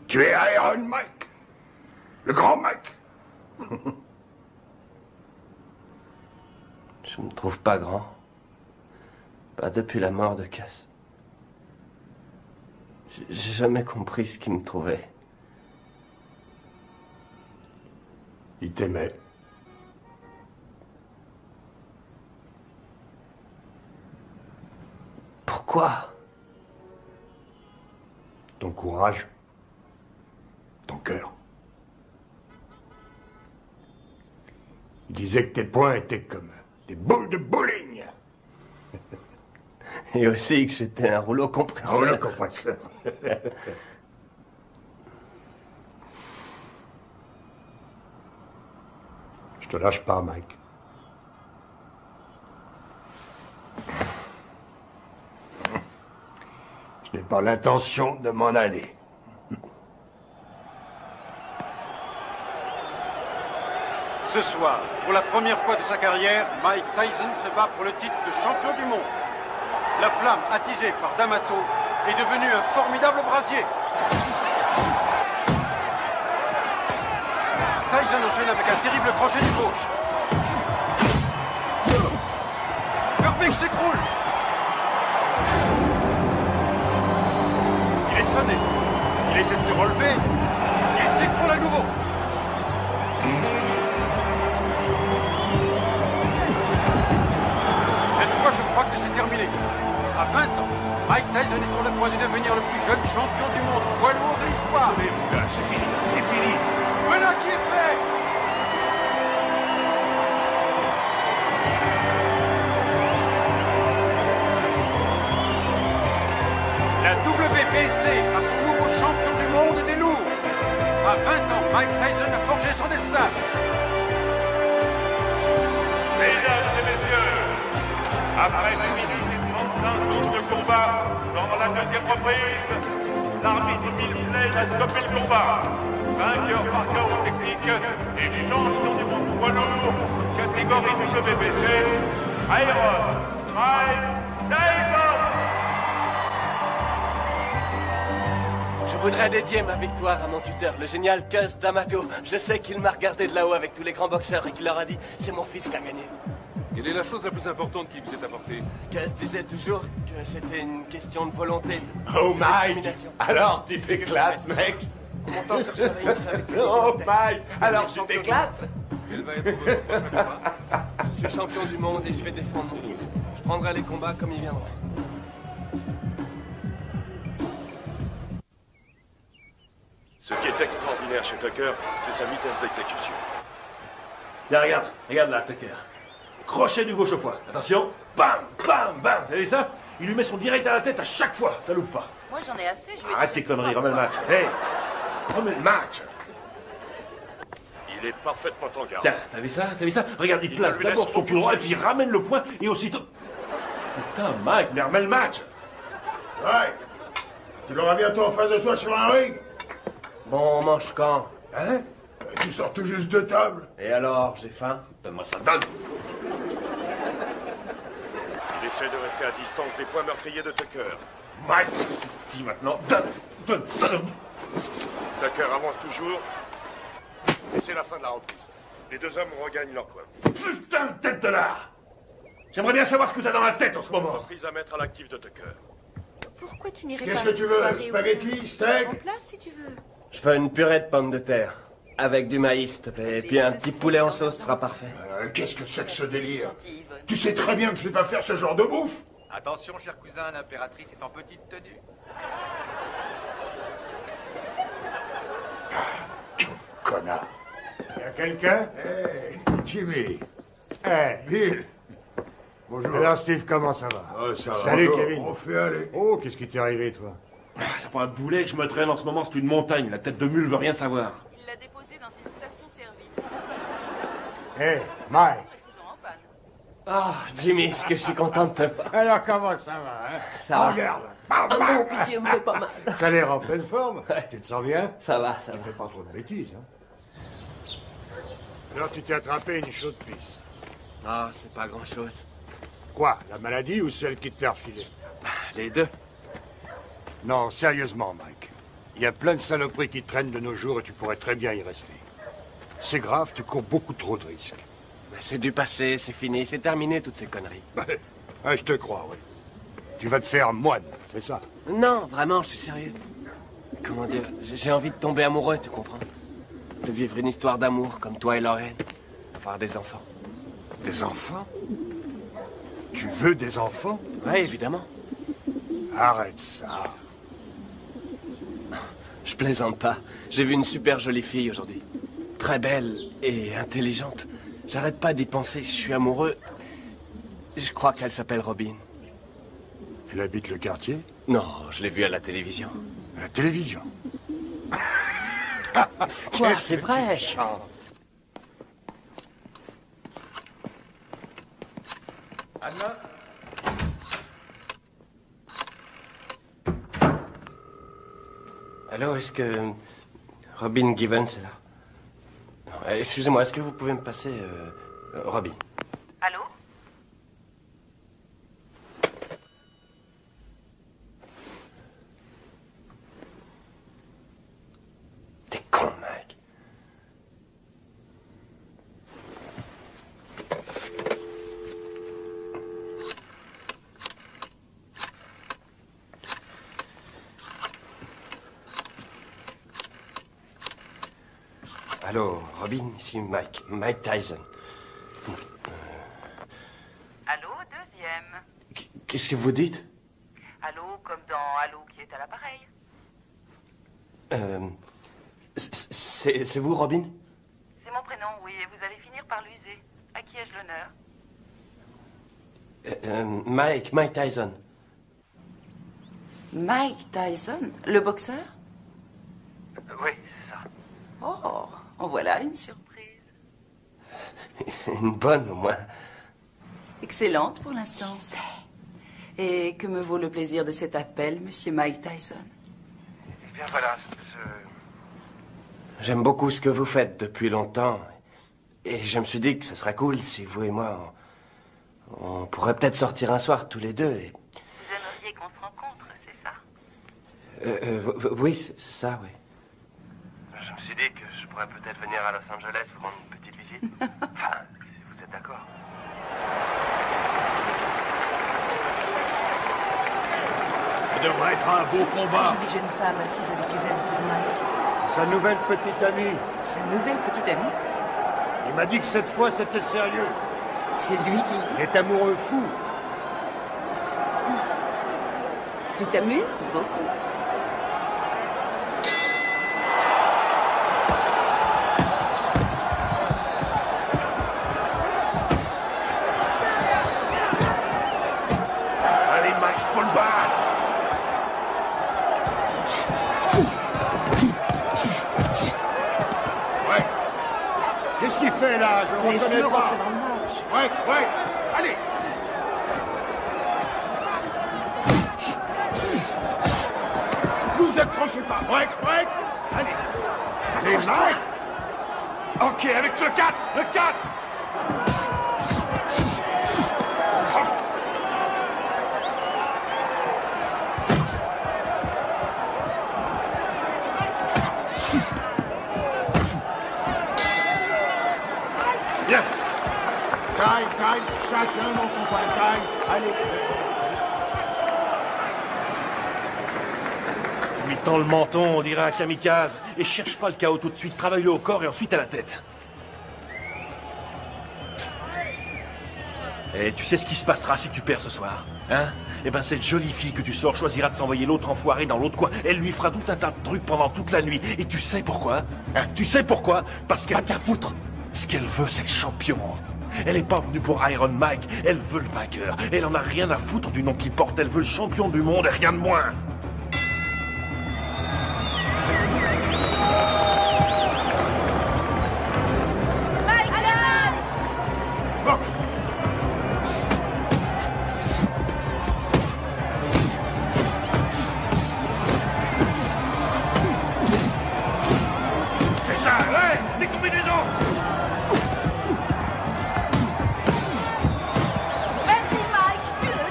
Tu es Iron Mike. Le grand Mike. Je me trouve pas grand. Pas depuis la mort de Cass. J'ai jamais compris ce qui me trouvait. Il t'aimait. Quoi? Ton courage. Ton cœur. Il disait que tes poings étaient comme des boules de bowling. Et aussi que j'étais un rouleau compresseur. Un rouleau compresseur. Je te lâche pas, Mike. Je n'ai pas l'intention de m'en aller. Ce soir, pour la première fois de sa carrière, Mike Tyson se bat pour le titre de champion du monde. La flamme attisée par D'Amato est devenue un formidable brasier. Tyson enchaîne avec un terrible crochet du gauche. Herbig s'écroule. Il est sonné. Il essaie de se relever. Il s'écroule à nouveau. Cette fois, je crois que c'est terminé. À 20 ans, Mike Tyson est sur le point de devenir le plus jeune champion du monde poids lourd de l'histoire. Mais mon gars, c'est fini, c'est fini. Voilà qui est fait. La WBC a son nouveau champion du monde des lourds. À 20 ans, Mike Tyson a forgé son destin. Mesdames et messieurs, après 2 minutes et 35 secondes de combat, dans la deuxième reprise, l'arbitre Bill Flay a stoppé le combat. Vainqueur par chaos technique et champion du monde poids lourd, catégorie du WBC, Iron Mike Tyson. Je voudrais dédier ma victoire à mon tuteur, le génial Cus D'Amato. Je sais qu'il m'a regardé de là-haut avec tous les grands boxeurs et qu'il leur a dit « C'est mon fils qui a gagné ». Quelle est la chose la plus importante qui vous est apportée? Cus disait toujours que c'était une question de volonté. Oh Mike, alors tu t'éclates, mec. Comment t'en faire surveiller ça avec les Oh Mike, alors tu t'éclates. Quel va être votre prochain combat? Je suis champion du monde et je vais défendre mon titre. Je prendrai les combats comme ils viendront. Ce qui est extraordinaire chez Tucker, c'est sa vitesse d'exécution. Là, regarde là, Tucker. Crochet du gauche au foie. Attention. Bam, bam, bam. Vous avez ça? Il lui met son direct à la tête à chaque fois. Ça loupe pas. Moi, j'en ai assez. Je vais Arrête tes conneries, remets le match. Hé, remets le match. Il est parfaitement en garde. Tiens, t'as vu ça? T'as vu ça? Regarde, il place d'abord son pied droit et puis il ramène le poing et aussitôt... Putain, Mike, mais remets le match. Ouais. Tu l'auras bientôt en face de soi sur un ring. Bon, on mange quand? Hein? Tu sors tout juste de table. Et alors, j'ai faim? Donne-moi ça, donne. Il essaie de rester à distance des points meurtriers de Tucker. Mike, si maintenant, donne ça. Tucker avance toujours. Et c'est la fin de la reprise. Les deux hommes regagnent leur point. Putain de tête de l'art. J'aimerais bien savoir ce que t'as dans la tête en ce moment. Reprise à mettre à l'actif de Tucker. Pourquoi tu n'irais pas Qu'est-ce que tu veux? Spaghetti, steak? En place, si tu veux. Je fais une purée de pommes de terre. Avec du maïs, s'il te plaît. Et puis un petit poulet en sauce sera parfait. Qu'est-ce que c'est que ce délire? Tu sais très bien que je ne vais pas faire ce genre de bouffe. Attention, cher cousin, l'impératrice est en petite tenue. Connard. Y a quelqu'un? Hey, Jimmy. Hey, Bill. Bonjour. Alors, Steve, comment ça va? Ça va. Salut, bonjour. Kevin. On fait aller. Oh, qu'est-ce qui t'est arrivé, toi? C'est pas un boulet que je me traîne en ce moment, c'est une montagne. La tête de mule veut rien savoir. Il l'a déposé dans une station-service. Hey, Mike. Ah, Jimmy, est-ce que je suis content de te voir? Alors, comment ça va, hein? Ça va. Regarde. Ah non, pitié, me fais pas mal. T'as l'air en pleine forme. Tu te sens bien? Ça va, ça Tu va. fais pas trop de bêtises, hein? Alors, tu t'es attrapé une chaude pisse. Ah, c'est pas grand-chose. Quoi? La maladie ou celle qui te l'a refilée? Les deux. Non, sérieusement, Mike. Il y a plein de saloperies qui traînent de nos jours et tu pourrais très bien y rester. C'est grave, tu cours beaucoup trop de risques. Mais c'est du passé, c'est fini, c'est terminé toutes ces conneries. Ah, je te crois, oui. Tu vas te faire moine, c'est ça? Non, vraiment, je suis sérieux. Comment dire, j'ai envie de tomber amoureux, tu comprends? De vivre une histoire d'amour comme toi et Lorraine. Avoir des enfants. Des enfants? Tu veux des enfants? Oui, évidemment. Arrête ça. Je plaisante pas. J'ai vu une super jolie fille aujourd'hui. Très belle et intelligente. J'arrête pas d'y penser, je suis amoureux. Je crois qu'elle s'appelle Robin. Elle habite le quartier? Non, je l'ai vue à la télévision. À la télévision? Quoi, c'est vrai? Anna? Allô, est-ce que Robin Gibbons est là? Excusez-moi, est-ce que vous pouvez me passer Robin? Allô? T'es con, Mike. Allô, Robin, ici Mike. Mike Tyson. Allô, deuxième. Qu'est-ce que vous dites? Allô, comme dans Allô qui est à l'appareil. C'est vous, Robin? C'est mon prénom, oui, et vous allez finir par l'user. À qui ai-je l'honneur? Mike Tyson. Mike Tyson, le boxeur? Oui, c'est ça. Oh, en voilà une surprise. Une bonne, au moins. Excellente pour l'instant. Et que me vaut le plaisir de cet appel, monsieur Mike Tyson? Eh bien, voilà, J'aime beaucoup ce que vous faites depuis longtemps. Et je me suis dit que ce serait cool si vous et moi, on pourrait peut-être sortir un soir tous les deux. Et... Vous aimeriez qu'on se rencontre, c'est ça? Oui, c'est ça, oui. Je me suis dit que je pourrais peut-être venir à Los Angeles vous rendre une petite visite. Enfin, si vous êtes d'accord. Ça devrait être un beau combat. Une jeune femme assise avec les amis de Mike. Sa nouvelle petite amie. Sa nouvelle petite amie? Il m'a dit que cette fois c'était sérieux. C'est lui qui... Il est amoureux fou. Tu t'amuses beaucoup. Allez, Mike, faut le battre. Ouais. Qu'est-ce qu'il fait là? Je le Laisse-le reconnais pas. rentrer dans le match. Ouais. Allez. Vous accrochez pas. Ouais. Allez. Allez, Mike. Ok, avec le 4. Le 4. Bien. Time. Chacun dans son coin. Time. Allez. Lui tend le menton, on dirait un kamikaze. Et cherche pas le chaos tout de suite. Travaille-le au corps et ensuite à la tête. Et tu sais ce qui se passera si tu perds ce soir, hein? Eh ben, cette jolie fille que tu sors choisira de s'envoyer l'autre enfoiré dans l'autre coin. Elle lui fera tout un tas de trucs pendant toute la nuit. Et tu sais pourquoi? Hein? Tu sais pourquoi? Parce qu'elle... Pas qu'à foutre. Ce qu'elle veut, c'est le champion. Elle est pas venue pour Iron Mike. Elle veut le vainqueur. Elle en a rien à foutre du nom qu'il porte. Elle veut le champion du monde et rien de moins. C'est ça, ouais, des combinaisons. Vas-y, Mike, tue-le.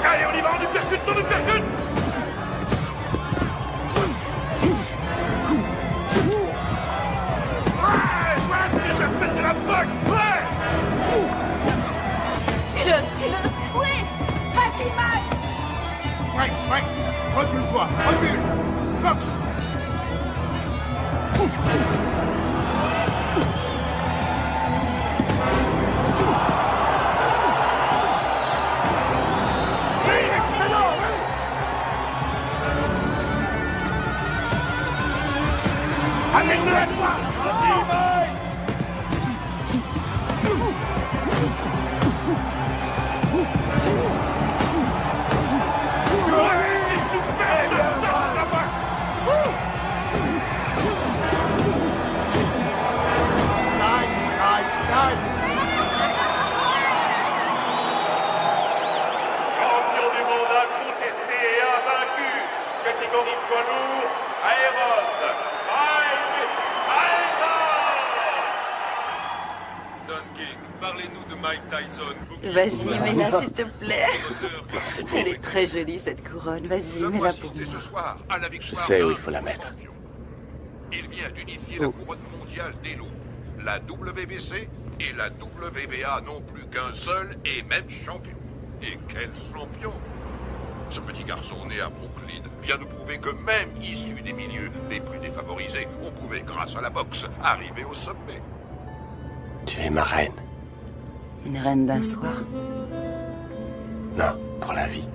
Allez, on y va, on nous percute. Ouais, c'est déjà fait de la boxe, ouais. Tue-le. Oui, vas-y, Mike. Mike, recule-toi, recule. Cox. Excellent! Avec de la droite. Champion du monde incontesté et invaincu, catégorie poids lourd, Aéron, Mike Tyson! Don King, parlez-nous de Mike Tyson. Vas-y, mets-la s'il te plaît. Elle est très jolie cette couronne. Vas-y, mets-la pour moi. Ce soir, à la Je victoire sais où d'un il faut la mettre. Il vient d'unifier la couronne mondiale des loups. La WBC et la WBA n'ont plus qu'un seul et même champion. Et quel champion! Ce petit garçon né à Brooklyn vient de prouver que même issu des milieux les plus défavorisés, on pouvait, grâce à la boxe, arriver au sommet. Tu es ma reine. Une reine d'un soir. Non, pour la vie.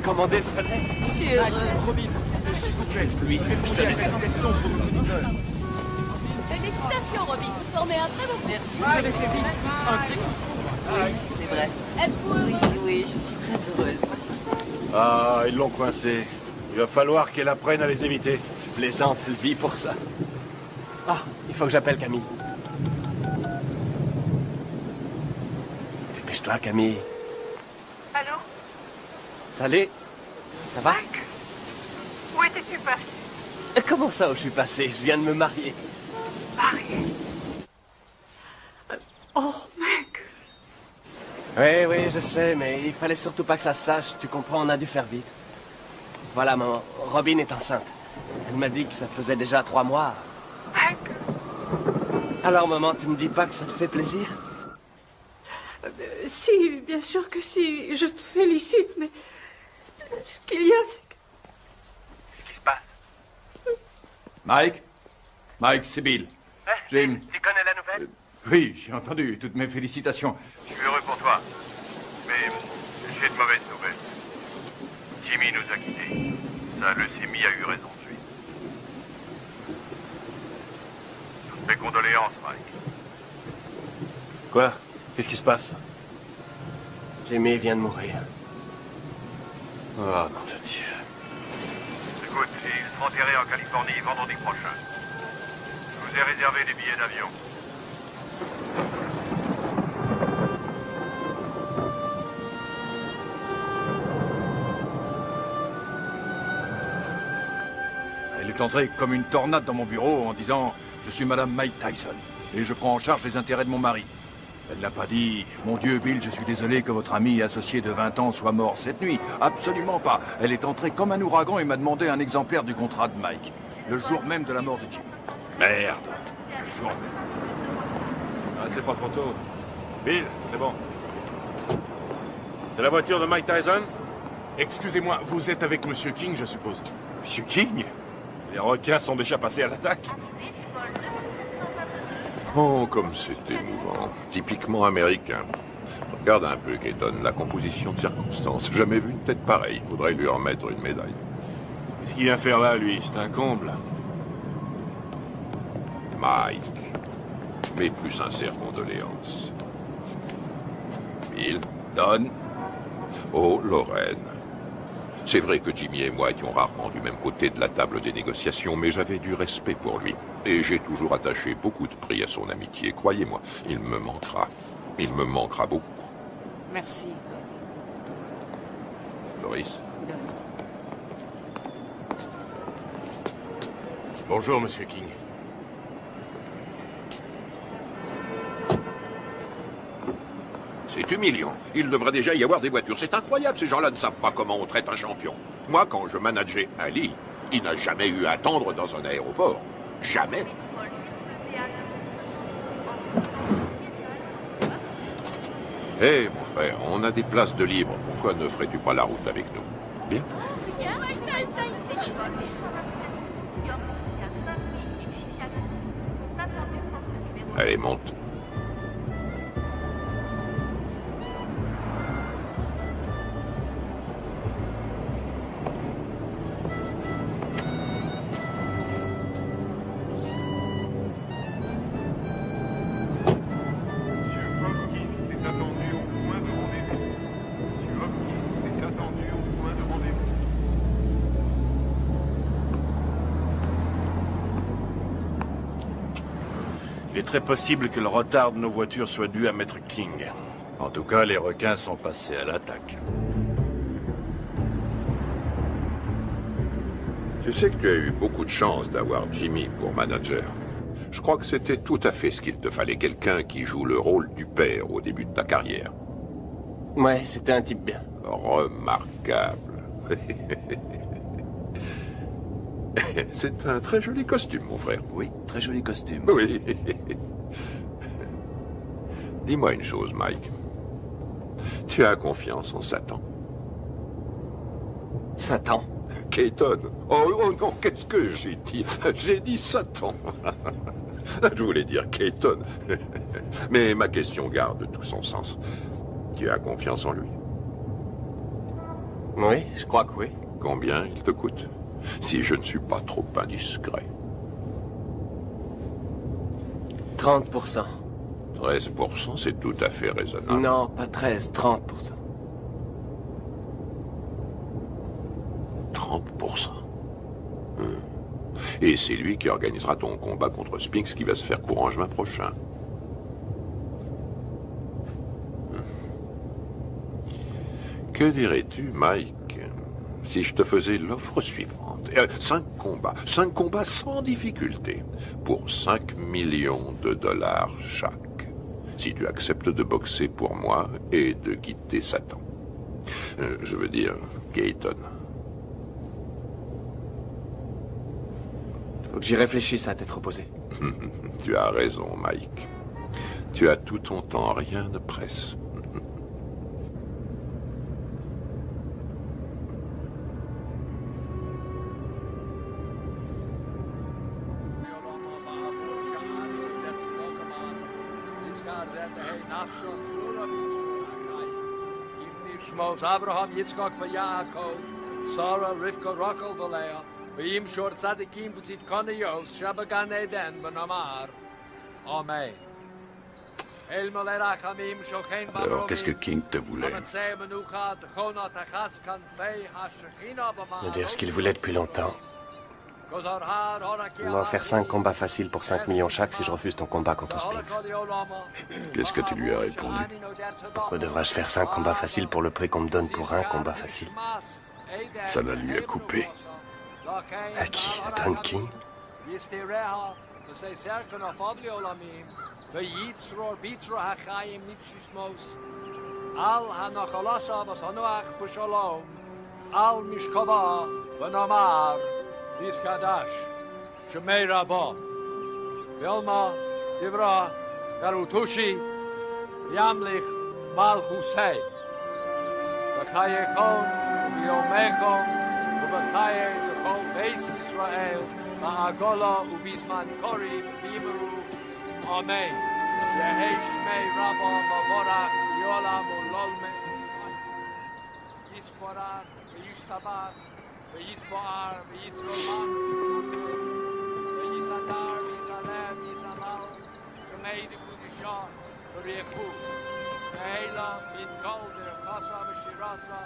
Commander le soleil. Je suis heureuse. Robin, s'il vous plaît, Oui, je te laisse une question pour nos auditeurs. Félicitations, Robin. Vous formez un très beau groupe. Vous avez fait vite. Un très coup. Oui, c'est vrai. Êtes-vous heureux? Oui, je suis très heureuse. Ah, ils l'ont coincé. Il va falloir qu'elle apprenne à les éviter. Tu plaisantes, elle vit pour ça. Ah, il faut que j'appelle Camille. Dépêche-toi, Camille. Allô? Salut. Ça va? Mike? Où étais-tu passé? Comment ça où je suis passé? Je viens de me marier. Marié? Oh, mec! Oui, je sais, mais il fallait surtout pas que ça se sache. Tu comprends, on a dû faire vite. Voilà, maman. Robin est enceinte. Elle m'a dit que ça faisait déjà 3 mois. Mec? Alors, maman, tu me dis pas que ça te fait plaisir? Si, bien sûr que si. Je te félicite, mais ce qu'il y a, c'est que... Qu'est-ce qui se passe? Mike, c'est Bill. Jim. Tu connais la nouvelle? Oui, j'ai entendu. Toutes mes félicitations. Je suis heureux pour toi. Mais j'ai de mauvaises nouvelles. Jimmy nous a quittés. Sa leucémie a eu raison de lui. Toutes mes condoléances, Mike. Quoi? Qu'est-ce qui se passe? Jimmy vient de mourir. Oh, nom de Dieu. Écoute, ils seront enterrés en Californie vendredi prochain. Je vous ai réservé les billets d'avion. Elle est entrée comme une tornade dans mon bureau en disant « Je suis Madame Mike Tyson et je prends en charge les intérêts de mon mari. » Elle n'a pas dit « Mon Dieu, Bill, je suis désolé que votre ami et associé de 20 ans soit mort cette nuit. » Absolument pas. Elle est entrée comme un ouragan et m'a demandé un exemplaire du contrat de Mike. Le jour même de la mort de Jim. Merde. Le jour même. Ah, c'est pas trop tôt. Bill, c'est bon. C'est la voiture de Mike Tyson? Excusez-moi, vous êtes avec Monsieur King, je suppose. Monsieur King? Les requins sont déjà passés à l'attaque. Oh, comme c'est émouvant. Typiquement américain. Regarde un peu, Keaton, la composition de circonstances. Jamais vu une tête pareille. Faudrait lui remettre une médaille. Qu'est-ce qu'il vient faire là, lui? C'est un comble. Mike. Mes plus sincères condoléances. Bill. Don. Oh, Lorraine. C'est vrai que Jimmy et moi étions rarement du même côté de la table des négociations, mais j'avais du respect pour lui. Et j'ai toujours attaché beaucoup de prix à son amitié. Croyez-moi, il me manquera. Il me manquera beaucoup. Merci. Doris. Bonjour, Monsieur King. C'est humiliant. Il devrait déjà y avoir des voitures. C'est incroyable, ces gens-là ne savent pas comment on traite un champion. Moi, quand je manageais Ali, il n'a jamais eu à attendre dans un aéroport. Jamais. Hé, mon frère, on a des places de libre. Pourquoi ne ferais-tu pas la route avec nous? Bien. Allez, monte. Il est très possible que le retard de nos voitures soit dû à Maître King. En tout cas, les requins sont passés à l'attaque. Tu sais que tu as eu beaucoup de chance d'avoir Jimmy pour manager. Je crois que c'était tout à fait ce qu'il te fallait, quelqu'un qui joue le rôle du père au début de ta carrière. Ouais, c'était un type bien. Remarquable. C'est un très joli costume, mon frère. Oui, très joli costume. Oui. Dis-moi une chose, Mike. Tu as confiance en Satan? Satan? Keaton. Oh non, qu'est-ce que j'ai dit? J'ai dit Satan. Je voulais dire Keaton. Mais ma question garde tout son sens. Tu as confiance en lui? Oui, je crois que oui. Combien il te coûte? Si je ne suis pas trop indiscret. 30%. 13%, c'est tout à fait raisonnable. Non, pas 13, 30%. 30%. Et c'est lui qui organisera ton combat contre Spinks qui va se faire courant juin prochain. Que dirais-tu, Mike, si je te faisais l'offre suivante? 5 combats sans difficulté, pour 5 millions de dollars chaque. Si tu acceptes de boxer pour moi et de quitter Satan. Je veux dire, Keaton. Faut que j'y réfléchisse à tête reposée. Tu as raison, Mike. Tu as tout ton temps, rien ne presse. Abraham, Yitzchak, Yaakov, Sarah, Rivka, Rachel, Leah, V'yim shor tzadikim v'tzit kaniyos, shabagan eden v'namar. Amen. Alors, qu'est-ce que King te voulait? Me dire ce qu'il voulait depuis longtemps. Il m'a offert 5 combats faciles pour 5 millions chaque si je refuse ton combat contre Spinks. Qu'est-ce que tu lui as répondu? Pourquoi devrais-je faire 5 combats faciles pour le prix qu'on me donne pour un combat facile? Ça la lui a coupé. À qui? À Don King? say certain of Olamim, the Yitzror Bitra Hachayim Nipshismos, Al Hanachalasa Vasanuach Bushalom, Al Mishkava, Vanamar, Iskadash, Shemei Rabba, Vilma, Divra, Tarutushi, Yamlich, Malchusei, Bakayekon, Yomechon, Ubakaye, the whole base Israel, Ma'agola, Ubizman Kori, Biberu, Amen. Yehesh Mei Rabba, Mavora, Yola, Mulolme, Yisporar, Yishtabar, Yispoar, Yisroman, Yisadar, Yizalem, Yizamal, Shemei de Kudishon, Rieku, Meila, Min Golder, Kasa, Shirasa,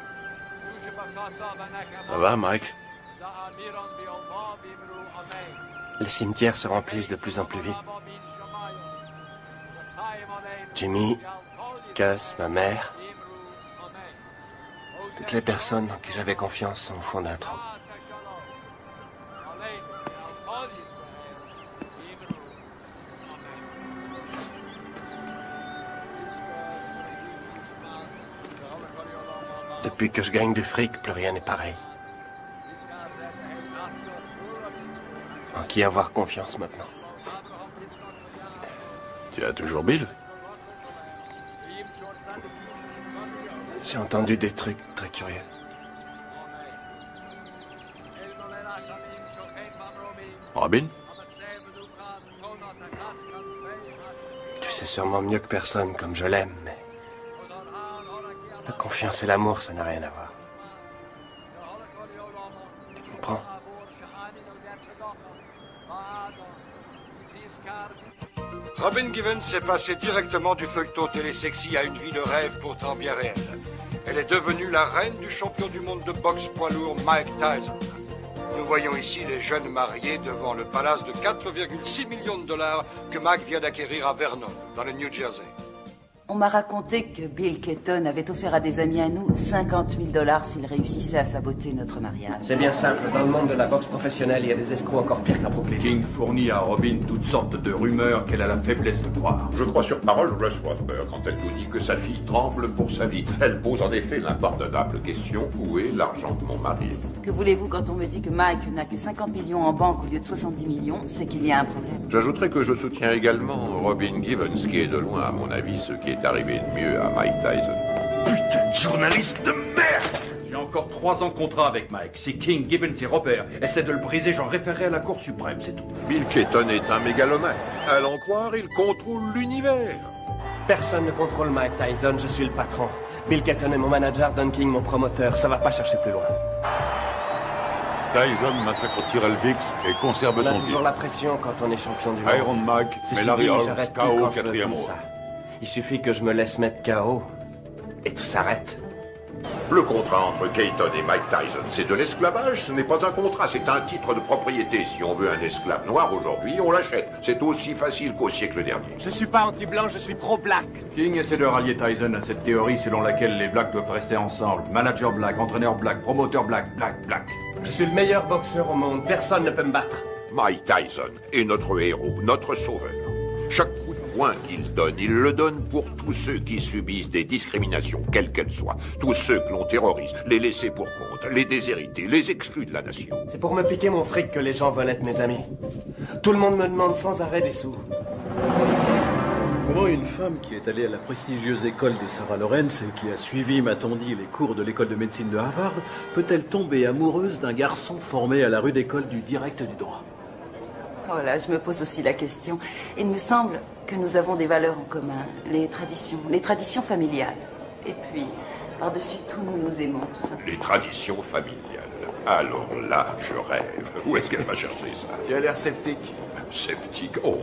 Ça va, Mike? Les cimetières se remplissent de plus en plus vite. Jimmy, Gus, ma mère, toutes les personnes en qui j'avais confiance sont au fond d'un trou. Depuis que je gagne du fric, plus rien n'est pareil. En qui avoir confiance maintenant? Tu as toujours Bill? J'ai entendu des trucs très curieux. Robin? Tu sais sûrement mieux que personne comme je l'aime, mais... la confiance et l'amour, ça n'a rien à voir. Tu comprends? Robin Givens est passée directement du feuilleton télésexy à une vie de rêve pourtant bien réelle. Elle est devenue la reine du champion du monde de boxe poids lourd Mike Tyson. Nous voyons ici les jeunes mariés devant le palace de 4,6 millions de dollars que Mike vient d'acquérir à Vernon, dans le New Jersey. On m'a raconté que Bill Keaton avait offert à des amis à nous 50 000 $ s'ils réussissaient à saboter notre mariage. C'est bien simple. Dans le monde de la boxe professionnelle, il y a des escrocs encore pires qu'à Brooklyn. King fournit à Robin toutes sortes de rumeurs qu'elle a la faiblesse de croire. Je crois sur parole Russ Rothberg quand elle nous dit que sa fille tremble pour sa vie. Elle pose en effet l'impardonnable question: où est l'argent de mon mari? Que voulez-vous quand on me dit que Mike n'a que 50 millions en banque au lieu de 70 millions? C'est qu'il y a un problème. J'ajouterai que je soutiens également Robin Givens, qui est de loin, à mon avis, ce qui est arrivé de mieux à Mike Tyson. Putain de journaliste de merde! J'ai encore 3 ans de contrat avec Mike. Si King, Gibbons et Robert essaient de le briser, j'en référerai à la Cour suprême, c'est tout. Bill Keaton est un mégalomane. À l'en croire, il contrôle l'univers. Personne ne contrôle Mike Tyson, je suis le patron. Bill Keaton est mon manager, Don King mon promoteur. Ça va pas chercher plus loin. Tyson massacre Tyrell Biggs et conserve on a son toujours titre. la pression quand on est champion du monde. Iron Mike, C'est mais Larry suffit, Holmes, j'arrête tout KO quand je veux, quatrième comme round. ça. Il suffit que je me laisse mettre KO et tout s'arrête. Le contrat entre Keaton et Mike Tyson, c'est de l'esclavage. Ce n'est pas un contrat, c'est un titre de propriété. Si on veut un esclave noir aujourd'hui, on l'achète. C'est aussi facile qu'au siècle dernier. Je suis pas anti-blanc, je suis pro-black. King essaie de rallier Tyson à cette théorie selon laquelle les blacks doivent rester ensemble. Manager black, entraîneur black, promoteur black, black. Je suis le meilleur boxeur au monde, personne ne peut me battre. Mike Tyson est notre héros, notre sauveur. Chaque coup de poing qu'il donne, il le donne pour tous ceux qui subissent des discriminations, quelles qu'elles soient. Tous ceux que l'on terrorise, les laissés pour compte, les déshérités, les exclus de la nation. C'est pour me piquer mon fric que les gens veulent être mes amis. Tout le monde me demande sans arrêt des sous. Comment une femme qui est allée à la prestigieuse école de Sarah Lawrence et qui a suivi, m'a-t-on dit, les cours de l'école de médecine de Harvard, peut-elle tomber amoureuse d'un garçon formé à la rude école du direct du droit? Voilà, je me pose aussi la question. Il me semble que nous avons des valeurs en commun, les traditions familiales. Et puis, par-dessus tout, nous nous aimons, tout simplement. Les traditions familiales. Alors là, je rêve. Où est-ce qu'elle va chercher ça? Tu as l'air sceptique. Sceptique? Oh,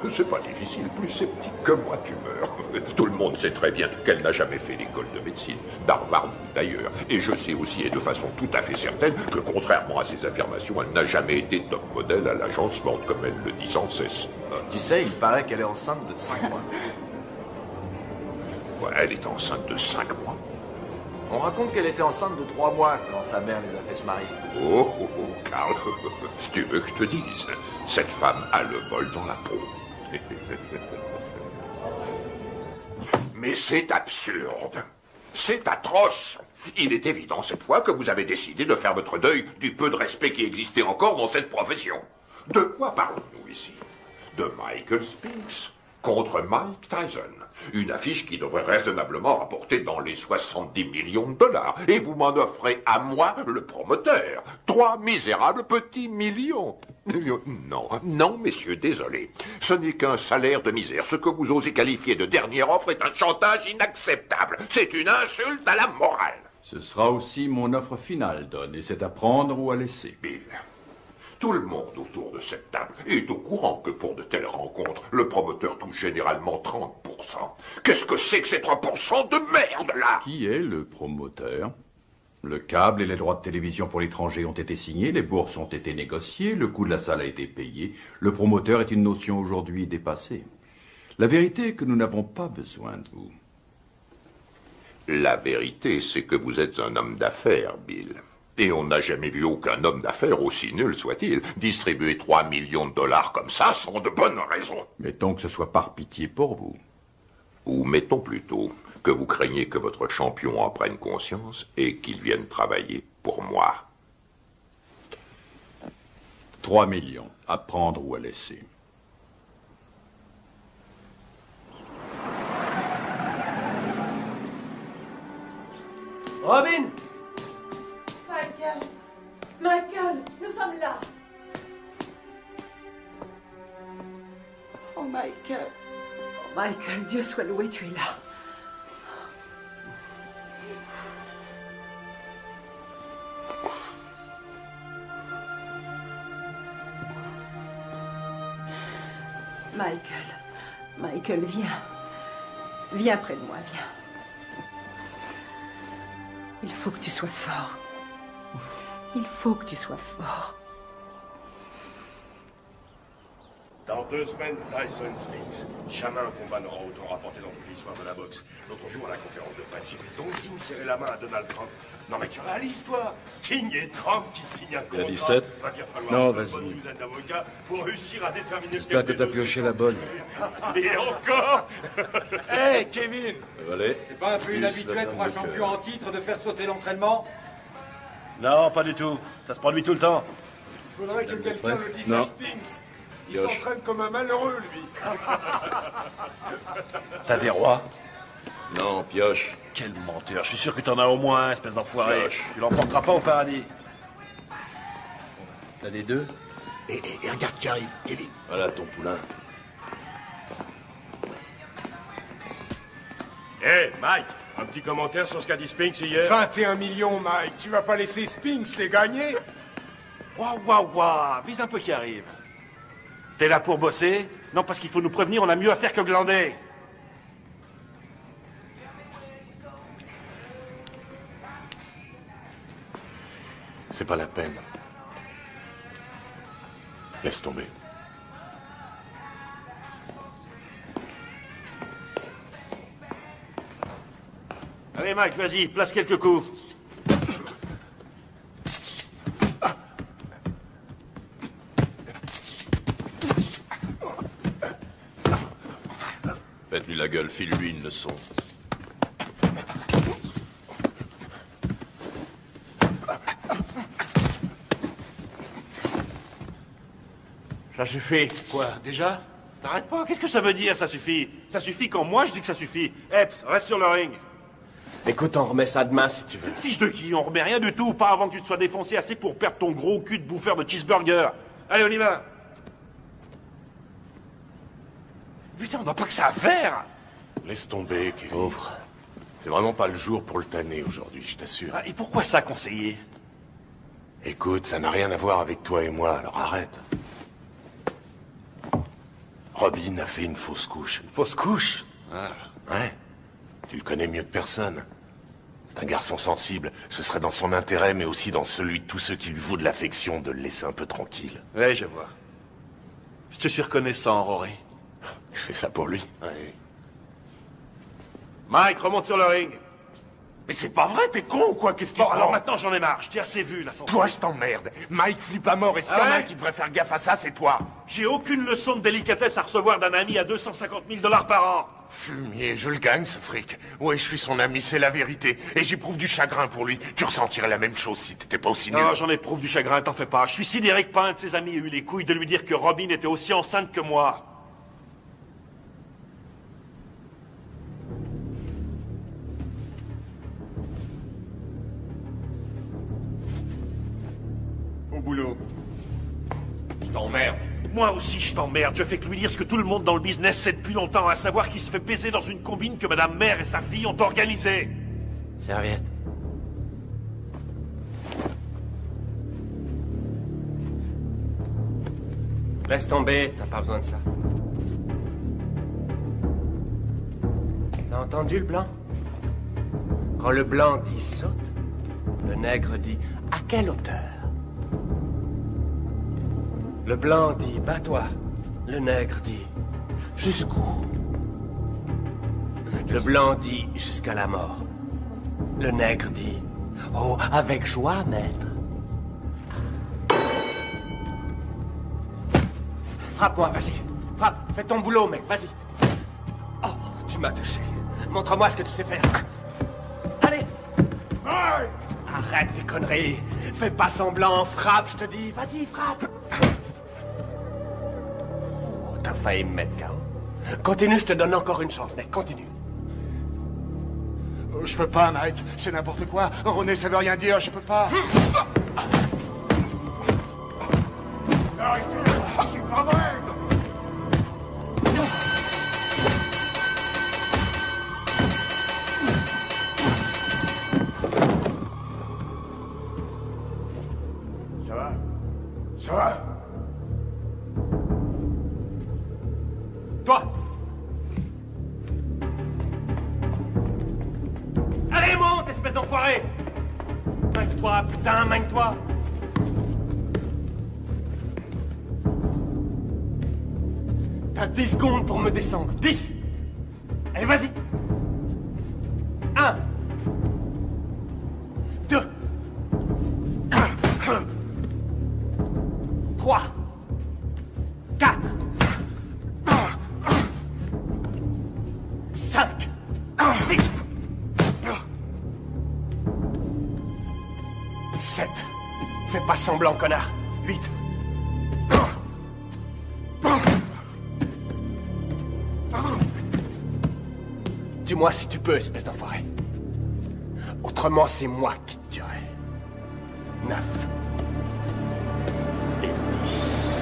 c'est pas difficile. Plus sceptique que moi, tu meurs. Tout le monde sait très bien qu'elle n'a jamais fait l'école de médecine. d'Harvard d'ailleurs. Et je sais aussi, et de façon tout à fait certaine, que contrairement à ses affirmations, elle n'a jamais été top modèle à l'agencement, comme elle le dit sans cesse. Tu sais, il paraît qu'elle est enceinte de 5 mois. Ouais, elle est enceinte de 5 mois. On raconte qu'elle était enceinte de 3 mois quand sa mère les a fait se marier. Oh, oh, oh, Carl, si tu veux que je te dise, cette femme a le vol dans la peau. Mais c'est absurde. C'est atroce. Il est évident cette fois que vous avez décidé de faire votre deuil du peu de respect qui existait encore dans cette profession. De quoi parlons-nous ici? De Michael Spinks contre Mike Tyson. Une affiche qui devrait raisonnablement rapporter dans les 70 millions de dollars. Et vous m'en offrez à moi, le promoteur, 3 misérables petits millions. Non, non, messieurs, désolé. Ce n'est qu'un salaire de misère. Ce que vous osez qualifier de dernière offre est un chantage inacceptable. C'est une insulte à la morale. Ce sera aussi mon offre finale, Don, et c'est à prendre ou à laisser. Bill, tout le monde autour de cette table est au courant que pour de telles rencontres, le promoteur touche généralement 30%. Qu'est-ce que c'est que ces 3% de merde, là? Qui est le promoteur? Le câble et les droits de télévision pour l'étranger ont été signés, les bourses ont été négociées, le coût de la salle a été payé. Le promoteur est une notion aujourd'hui dépassée. La vérité est que nous n'avons pas besoin de vous. La vérité, c'est que vous êtes un homme d'affaires, Bill. Et on n'a jamais vu aucun homme d'affaires, aussi nul soit-il, distribuer 3 millions de dollars comme ça sans de bonnes raisons. Mettons que ce soit par pitié pour vous. Ou mettons plutôt que vous craignez que votre champion en prenne conscience et qu'il vienne travailler pour moi. 3 millions, à prendre ou à laisser. Robin! Michael! Michael! Nous sommes là! Oh, Michael! Oh, Michael, Dieu soit loué, tu es là. Michael, viens. Viens près de moi, viens. Il faut que tu sois fort. Il faut que tu sois fort. Dans 2 semaines, Tyson Spinks. Jamais un combat n'aura autant rapporté dans toute l'histoire de la boxe. L'autre jour, à la conférence de presse, j'ai vu Don King serrer la main à Donald Trump. Non mais tu réalises, toi? King et Trump qui signent un contrat. Il y a 17? Va bien falloir Non, une vas-y. bonne douzaine d'avocats pour réussir à déterminer J'espère que t'as pioché la bonne. Et encore. Hé, Kevin! Allez. C'est pas un peu inhabituel pour un champion en titre de faire sauter l'entraînement? Non, pas du tout. Ça se produit tout le temps. Il faudrait que quelqu'un le dise Non. à Spinks. Il Pioche. s'entraîne comme un malheureux, lui. T'as des rois? Non, pioche. Quel menteur. Je suis sûr que t'en as au moins un, espèce d'enfoiré. Pioche. Tu l'emporteras pas au paradis. T'as les deux? Et regarde qui arrive, Kevin. Voilà ton poulain. Hé, Mike, un petit commentaire sur ce qu'a dit Spinks hier? 21 millions, Mike. Tu vas pas laisser Spinks les gagner? Waouh, vise un peu qui arrive. T'es là pour bosser? Non, parce qu'il faut nous prévenir, on a mieux à faire que glander. C'est pas la peine. Laisse tomber. Allez, Mike, vas-y, place quelques coups. Faites-lui la gueule, file-lui une leçon. Ça suffit. Quoi, déjà? T'arrêtes pas, qu'est-ce que ça veut dire, ça suffit? Ça suffit quand moi je dis que ça suffit. Epps, reste sur le ring. Écoute, on remet ça demain si tu veux. Fiche de qui? On remet rien du tout, pas avant que tu te sois défoncé assez pour perdre ton gros cul de bouffeur de cheeseburger. Allez, on y va. Putain, on n'a pas que ça à faire. Laisse tomber, Kevin. Pauvre. C'est vraiment pas le jour pour le tanner aujourd'hui, je t'assure. Ah, et pourquoi ça, conseiller? Écoute, ça n'a rien à voir avec toi et moi, alors arrête. Robin a fait une fausse couche. Une fausse couche? Ah, ouais. Tu le connais mieux que personne. C'est un garçon sensible. Ce serait dans son intérêt, mais aussi dans celui de tous ceux qui lui vouent de l'affection, de le laisser un peu tranquille. Ouais, je vois. Je te suis reconnaissant, Rory. Je fais ça pour lui. Ouais. Mike, remonte sur le ring. Mais c'est pas vrai, t'es con ou quoi? Qu'est-ce qu'il Bon, alors prend? maintenant j'en ai marre, je t'ai assez vu là. Toi, je t'emmerde. Mike flippe à mort et s'il y en a un qui devrait faire gaffe à ça, c'est toi. J'ai aucune leçon de délicatesse à recevoir d'un ami à 250 000 $ par an. Fumier, je le gagne ce fric. Ouais, je suis son ami, c'est la vérité. Et j'éprouve du chagrin pour lui. Tu ressentirais la même chose si t'étais pas aussi nul. Non, j'en éprouve du chagrin, t'en fais pas. Je suis sidéré que pas un de ses amis ait eu les couilles de lui dire que Robin était aussi enceinte que moi. Au boulot. Je t'emmerde. Moi aussi, je t'emmerde. Je fais que lui dire ce que tout le monde dans le business sait depuis longtemps, à savoir qu'il se fait baiser dans une combine que Madame Mère et sa fille ont organisée. Serviette. Laisse tomber, t'as pas besoin de ça. T'as entendu le blanc? Quand le blanc dit saute, le nègre dit à quelle hauteur? Le blanc dit bats-toi, le nègre dit jusqu'où? Le blanc dit jusqu'à la mort. Le nègre dit oh, avec joie, maître. Frappe-moi, vas-y. Frappe, fais ton boulot, mec, vas-y. Oh, tu m'as touché. Montre-moi ce que tu sais faire. Allez. Arrête tes conneries. Fais pas semblant, frappe, je te dis. Vas-y, frappe. Oh, t'as failli me mettre KO. Continue, je te donne encore une chance, mec, continue. Je peux pas, Mike. C'est n'importe quoi. René, ça veut rien dire. Je peux pas. Arrêtez. C'est pas vrai. Ça va? Ça va? Toi! Allez, monte, espèce d'enfoiré! Manque-toi, putain, manque-toi! T'as 10 secondes pour me descendre. 10! Allez, vas-y! 1 2 3 4 5 6 7 Fais pas semblant, connard. 8 Dis-moi si tu peux, espèce d'enfoiré. Autrement, c'est moi qui te tuerai. 9 et 10.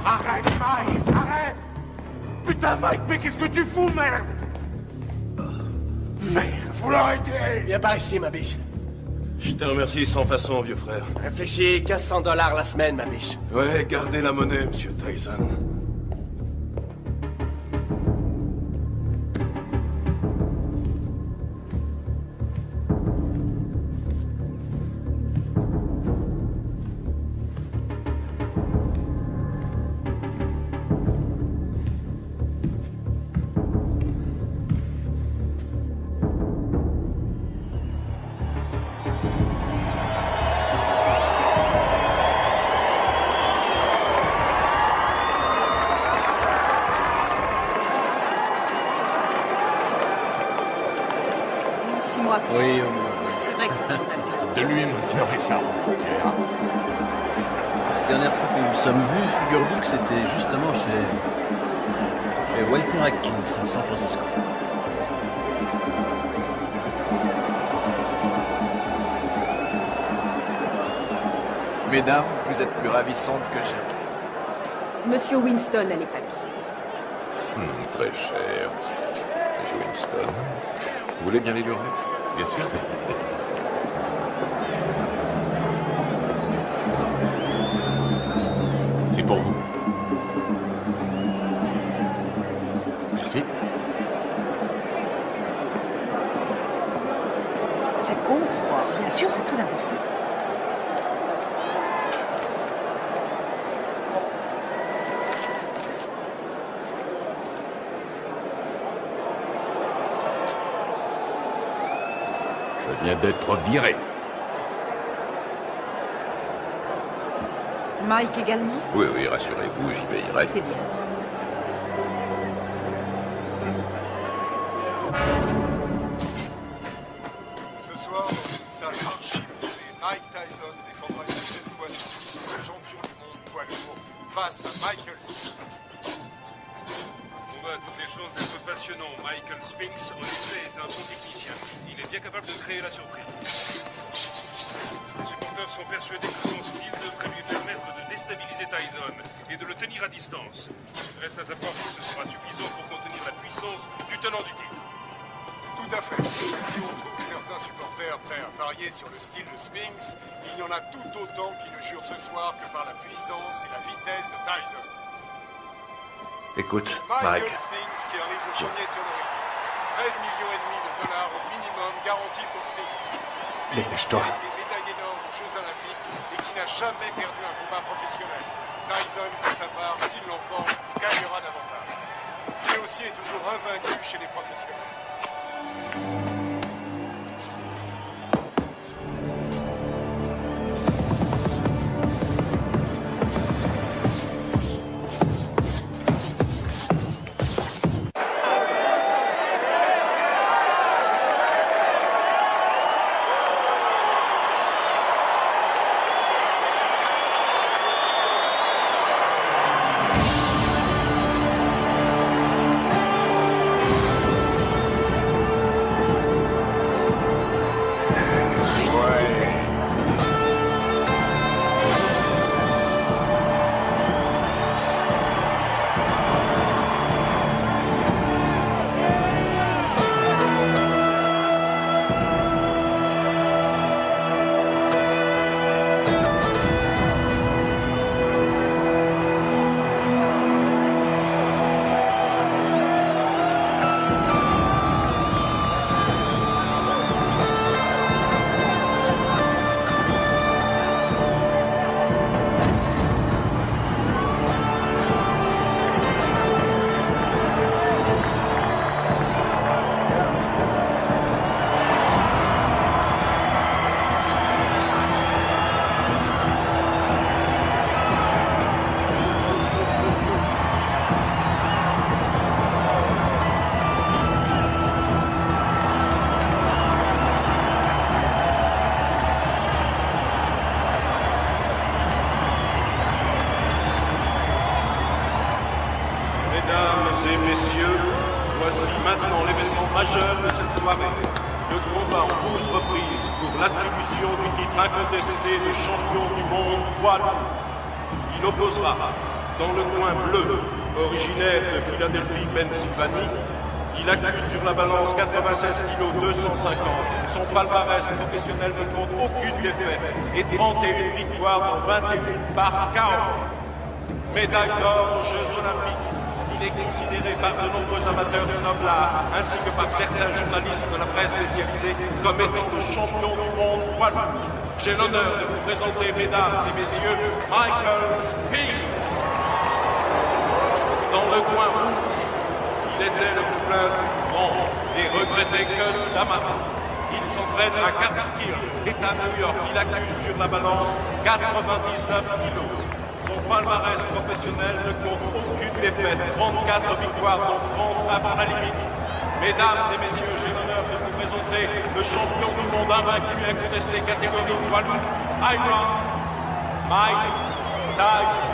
Arrête, Mike. Arrête. Putain, Mike, mais qu'est-ce que tu fous, merde? Merde, faut l'arrêter. Viens par ici, ma biche. Je te remercie sans façon, vieux frère. Réfléchis, 1500 $ la semaine, ma biche. Ouais, gardez la monnaie, monsieur Tyson. Oui, C'est vrai que c'est De lui m'ignorer ça. La dernière fois que nous nous sommes vus, figure-vous que c'était justement chez Walter Atkins à San Francisco. Mesdames, vous êtes plus ravissantes que jamais. Monsieur Winston a les papiers. Très cher. Monsieur Winston. Vous voulez bien les livrer? Bien sûr. C'est pour vous. Merci. Ça compte, bien sûr, c'est très important. Je viens d'être viré. Mike également? Oui, oui, rassurez-vous, j'y veillerai. C'est bien. Ce soir, dans une salle archi-posée, Mike Tyson défendra une nouvelle fois son titre de champion du monde poids lourd face à Michael Spinks. Combat à toutes les choses d'être passionnant. Michael Spinks, en effet, est un bon technicien. Il est bien capable de créer la surprise. Les supporters sont persuadés que son style devrait lui permettre de déstabiliser Tyson et de le tenir à distance. Reste à savoir si ce sera suffisant pour contenir la puissance du tenant du titre. Tout à fait. Si on trouve certains supporters prêts à parier sur le style de Spinks, il y en a tout autant qui ne jurent ce soir que par la puissance et la vitesse de Tyson. Écoute, Michael Mike. Spinks qui arrive le premier sur le ring. 13,5 millions de dollars au minimum garantis pour Spinks. Dépêche-toi. Qui a été médaillé d'or aux Jeux Olympiques et qui n'a jamais perdu un combat professionnel. Tyson, pour sa part, s'il l'emporte, gagnera davantage. Lui aussi est toujours invaincu chez les professionnels. Mesdames et messieurs, voici maintenant l'événement majeur de cette soirée. Le combat en 12 reprises pour l'attribution du titre incontesté de champion du monde poids lourd. Il opposera, dans le coin bleu, originaire de Philadelphie, Pennsylvanie, il accuse sur la balance 96 kg 250. Son palmarès professionnel ne compte aucune défaite et 31 victoires dans 21 par KO. Médaille d'or aux Jeux Olympiques. Il est considéré par de nombreux amateurs du noble art, ainsi que par certains journalistes de la presse spécialisée, comme étant le champion du monde poids lourd. J'ai l'honneur de vous présenter, mesdames et messieurs, Michael Spinks. Dans le coin rouge, il était le poulain du grand et regretté Gus D'Amato. Il s'entraîne à Catskill, État New York. Il accuse sur la balance 99 kilos. Son palmarès professionnel ne compte aucune défaite, 34 victoires dont 30 avant la limite. Mesdames et messieurs, j'ai l'honneur de vous présenter le champion du monde invaincu incontesté catégorie poids lourd, Iron Mike Tyson.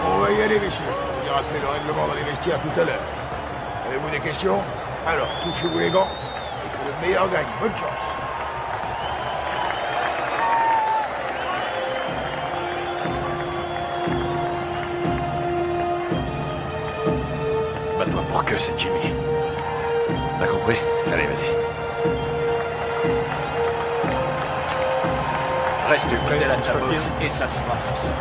On va y aller, messieurs. Je vous ai rappelé le règlement dans les vestiaires tout à l'heure. Avez-vous des questions? Alors, touchez-vous les gants et que le meilleur gagne. Bonne chance. Bats-toi pour que c'est Jimmy. T'as compris? Allez, vas-y. Reste fidèle à ta bosse et ça se fera tout seul.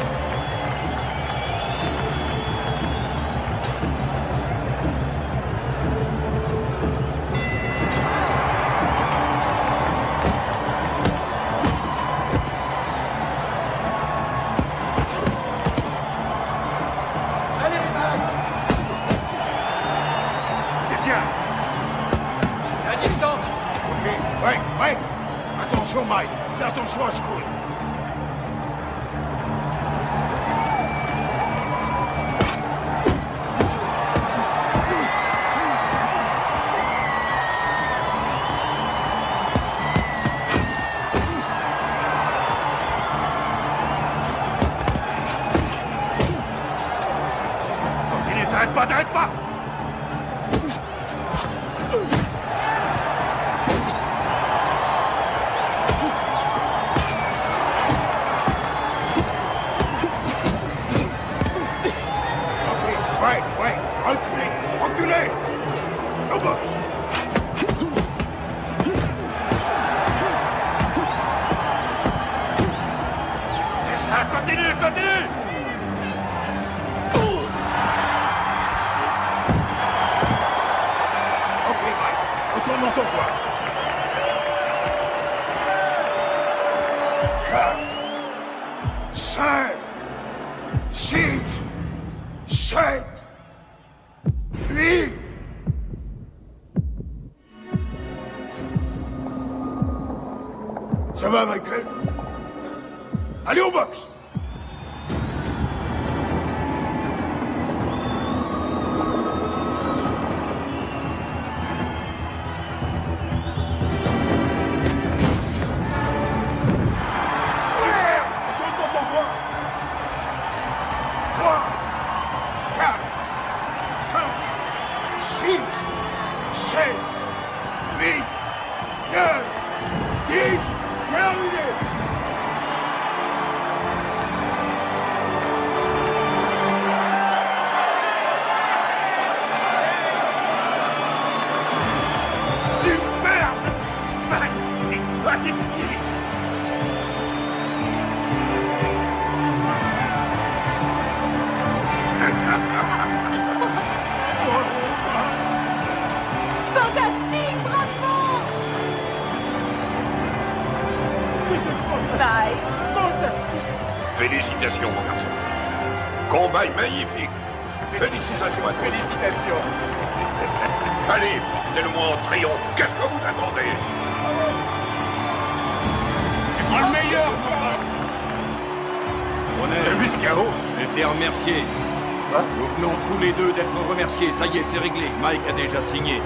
Attention, Mike. Fais attention à ce coup. Continue, t'arrêtes pas, t'arrêtes pas. Ouais, reculez. Au box. C'est ça, continue. Ok, Mike, retourne dans ton coin. 4, 5, 6, 7, 8. Ça va, Michael? Allez au box! Retourne dans ton coin! 3, 4, 5, 6, 7, 8, 9, 10, terminé! Superbe! Magnifique! Fantastique, bravo! Bye. Fantastique. Félicitations, mon garçon. Combat magnifique. Félicitations à toi. Félicitations. Allez, portez-le-moi en triomphe. Qu'est-ce que vous attendez? C'est moi le meilleur! On est KO. J'étais remercié. Nous venons tous les deux d'être remerciés. Ça y est, c'est réglé. Mike a déjà signé.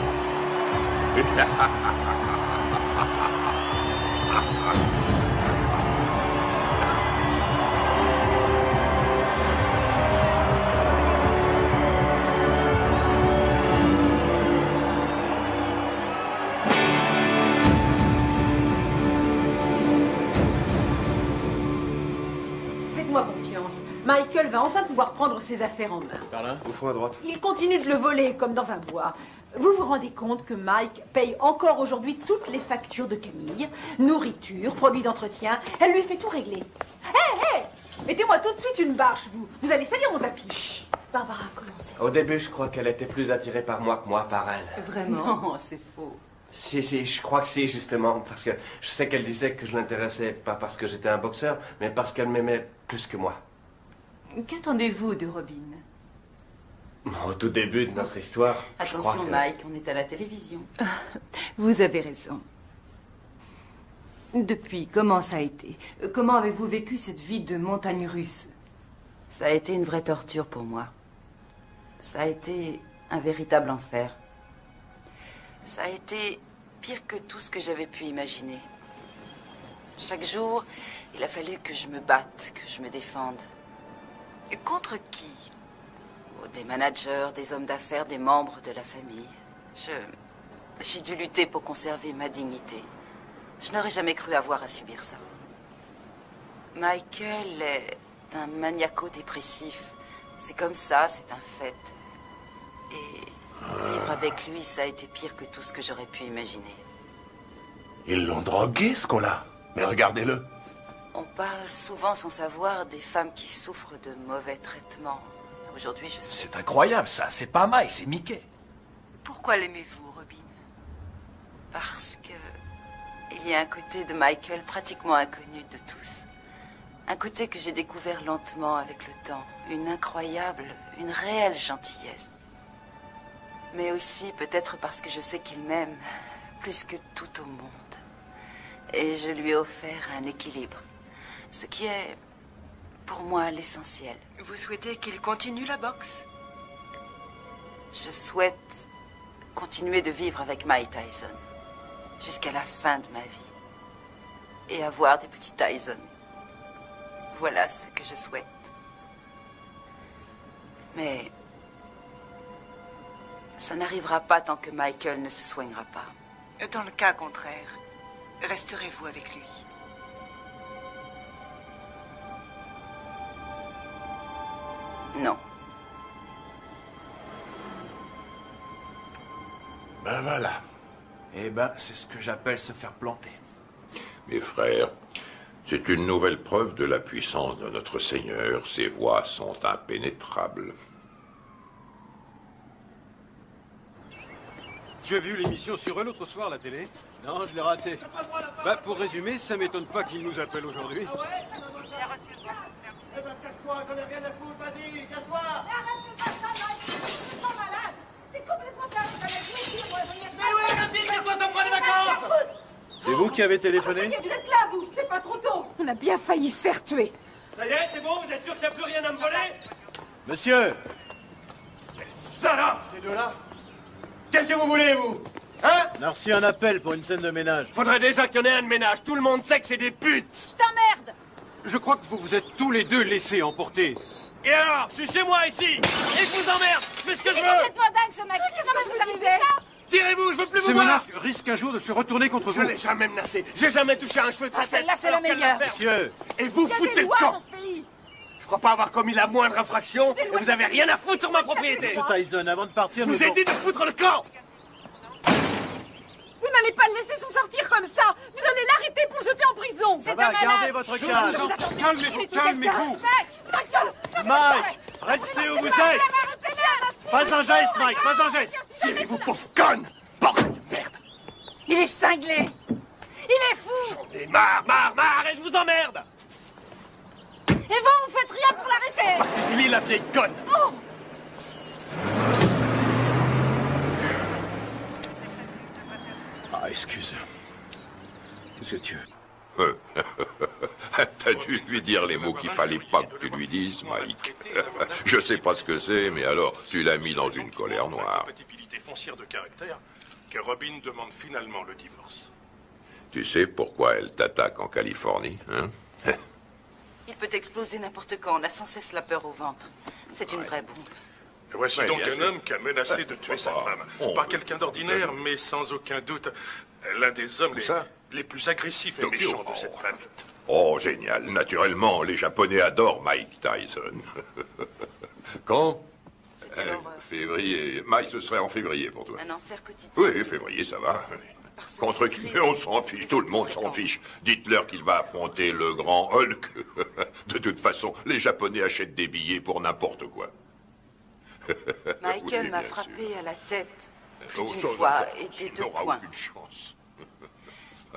Faites-moi confiance. Michael va enfin pouvoir prendre ses affaires en main. Par là, au fond à droite. Il continue de le voler comme dans un bois. Vous vous rendez compte que Mike paye encore aujourd'hui toutes les factures de Camille, nourriture, produits d'entretien. Elle lui fait tout régler. Hé, mettez-moi tout de suite une bâche, vous. Vous allez salir mon tapis. Chut. Barbara, commencez. Au début, je crois qu'elle était plus attirée par moi que moi par elle. Vraiment? Non, c'est faux. Si, je crois que si, justement, parce que je sais qu'elle disait que je l'intéressais pas parce que j'étais un boxeur, mais parce qu'elle m'aimait plus que moi. Qu'attendez-vous de Robin? Au tout début de notre histoire, je crois Attention, que... Mike, on est à la télévision. Vous avez raison. Depuis, comment ça a été? Comment avez-vous vécu cette vie de montagne russe? Ça a été une vraie torture pour moi. Ça a été un véritable enfer. Ça a été pire que tout ce que j'avais pu imaginer. Chaque jour, il a fallu que je me batte, que je me défende. Et contre qui? Oh, des managers, des hommes d'affaires, des membres de la famille. J'ai dû lutter pour conserver ma dignité. Je n'aurais jamais cru avoir à subir ça. Michael est un maniaco-dépressif. C'est comme ça, c'est un fait. Et vivre avec lui, ça a été pire que tout ce que j'aurais pu imaginer. Ils l'ont drogué, ce qu'on-là. Mais regardez-le. On parle souvent sans savoir des femmes qui souffrent de mauvais traitements. Aujourd'hui, je sais. C'est incroyable, ça. C'est pas Mike, c'est Mickey. Pourquoi l'aimez-vous, Robin? Parce que il y a un côté de Michael pratiquement inconnu de tous. Un côté que j'ai découvert lentement avec le temps. Une incroyable, une réelle gentillesse. Mais aussi peut-être parce que je sais qu'il m'aime plus que tout au monde. Et je lui ai offert un équilibre. Ce qui est, pour moi, l'essentiel. Vous souhaitez qu'il continue la boxe? Je souhaite continuer de vivre avec Mike Tyson jusqu'à la fin de ma vie. Et avoir des petits Tyson. Voilà ce que je souhaite. Mais ça n'arrivera pas tant que Michael ne se soignera pas. Dans le cas contraire, resterez-vous avec lui? Non. Ben voilà. Eh ben, c'est ce que j'appelle se faire planter. Mes frères, c'est une nouvelle preuve de la puissance de notre Seigneur. Ses voies sont impénétrables. Tu as vu l'émission sur eux l'autre soir à la télé? Non, je l'ai raté. Bah, pour résumer, ça m'étonne pas qu'ils nous appellent aujourd'hui. Eh ben, casse-toi, j'en ai rien à foutre, vas-y, casse-toi! C'est complètement dingue. Mais oui, vas-y, casse-toi, ça me prend des vacances! C'est vous qui avez téléphoné? Vous êtes là, vous, c'est pas trop tôt. On a bien failli se faire tuer. Ça y est, c'est bon, vous êtes sûr qu'il n'y a plus rien à me voler? Monsieur! Quelle salope, ces deux-là! Qu'est-ce que vous voulez, vous? Hein? On a reçu un appel pour une scène de ménage. Faudrait déjà qu'il y en ait un de ménage. Tout le monde sait que c'est des putes. Je t'emmerde. Je crois que vous vous êtes tous les deux laissés emporter. Et alors? Je suis chez moi, ici. Et je vous emmerde. Je fais ce que je C'est veux. complètement dingue, ce mec. Qu'est-ce que vous amusez? Tirez-vous, je veux plus vous Ces voir. menaces risquent un jour de se retourner contre Je vous. l'ai jamais menacé. J'ai jamais touché un cheveu de sa tête. Celle-là, c'est la Alors qu'elle meilleure. va faire. Monsieur! Et vous Il y a foutez des le lois camp. dans ce pays. Je crois pas avoir commis la moindre infraction et vous avez rien à foutre sur ma propriété. Monsieur Tyson, avant de partir, Je vous ai dit de foutre le camp. Vous n'allez pas le laisser s'en sortir comme ça. Vous allez l'arrêter pour le jeter en prison. C'est un va, malade. gardez votre calme. Calmez-vous, calmez-vous. Mike! Restez où vous êtes! Pas un geste, Mike, pas un geste! Tirez-vous, pauvre conne. Bordel de merde. Il est cinglé. Il est fou. J'en ai marre, et je vous emmerde. Et vous faites rien pour l'arrêter. Il est la vieille conne. Oh. Ah, excuse. Monsieur Dieu. T'as dû lui dire les mots qu'il fallait pas que tu lui dises, Mike. Je sais pas ce que c'est, mais alors, tu l'as mis dans une colère noire. Compatibilité foncière de caractère que Robin demande finalement le divorce. Tu sais pourquoi elle t'attaque en Californie, hein? Il peut exploser n'importe quand. On a sans cesse la peur au ventre. C'est une vraie bombe. Voici Ouais, donc bien un sûr. homme qui a menacé de tuer sa femme. Pas quelqu'un d'ordinaire, mais sans aucun doute l'un des hommes les plus agressifs et Tokyo. méchants de cette planète. Oh, génial. Naturellement, les Japonais adorent Mike Tyson. Quand? Février. Mike, ce serait en février pour toi. Un enfer quotidien. Oui, février, ça va. Contre qui? On s'en fiche, tout le monde s'en fiche. Dites-leur qu'il va affronter le grand Hulk. De toute façon, les Japonais achètent des billets pour n'importe quoi. Michael Oui, m'a bien frappé sûr. à la tête plus Oh, d'une ça, fois d'accord. et des Tu deux n'auras points. aucune chance.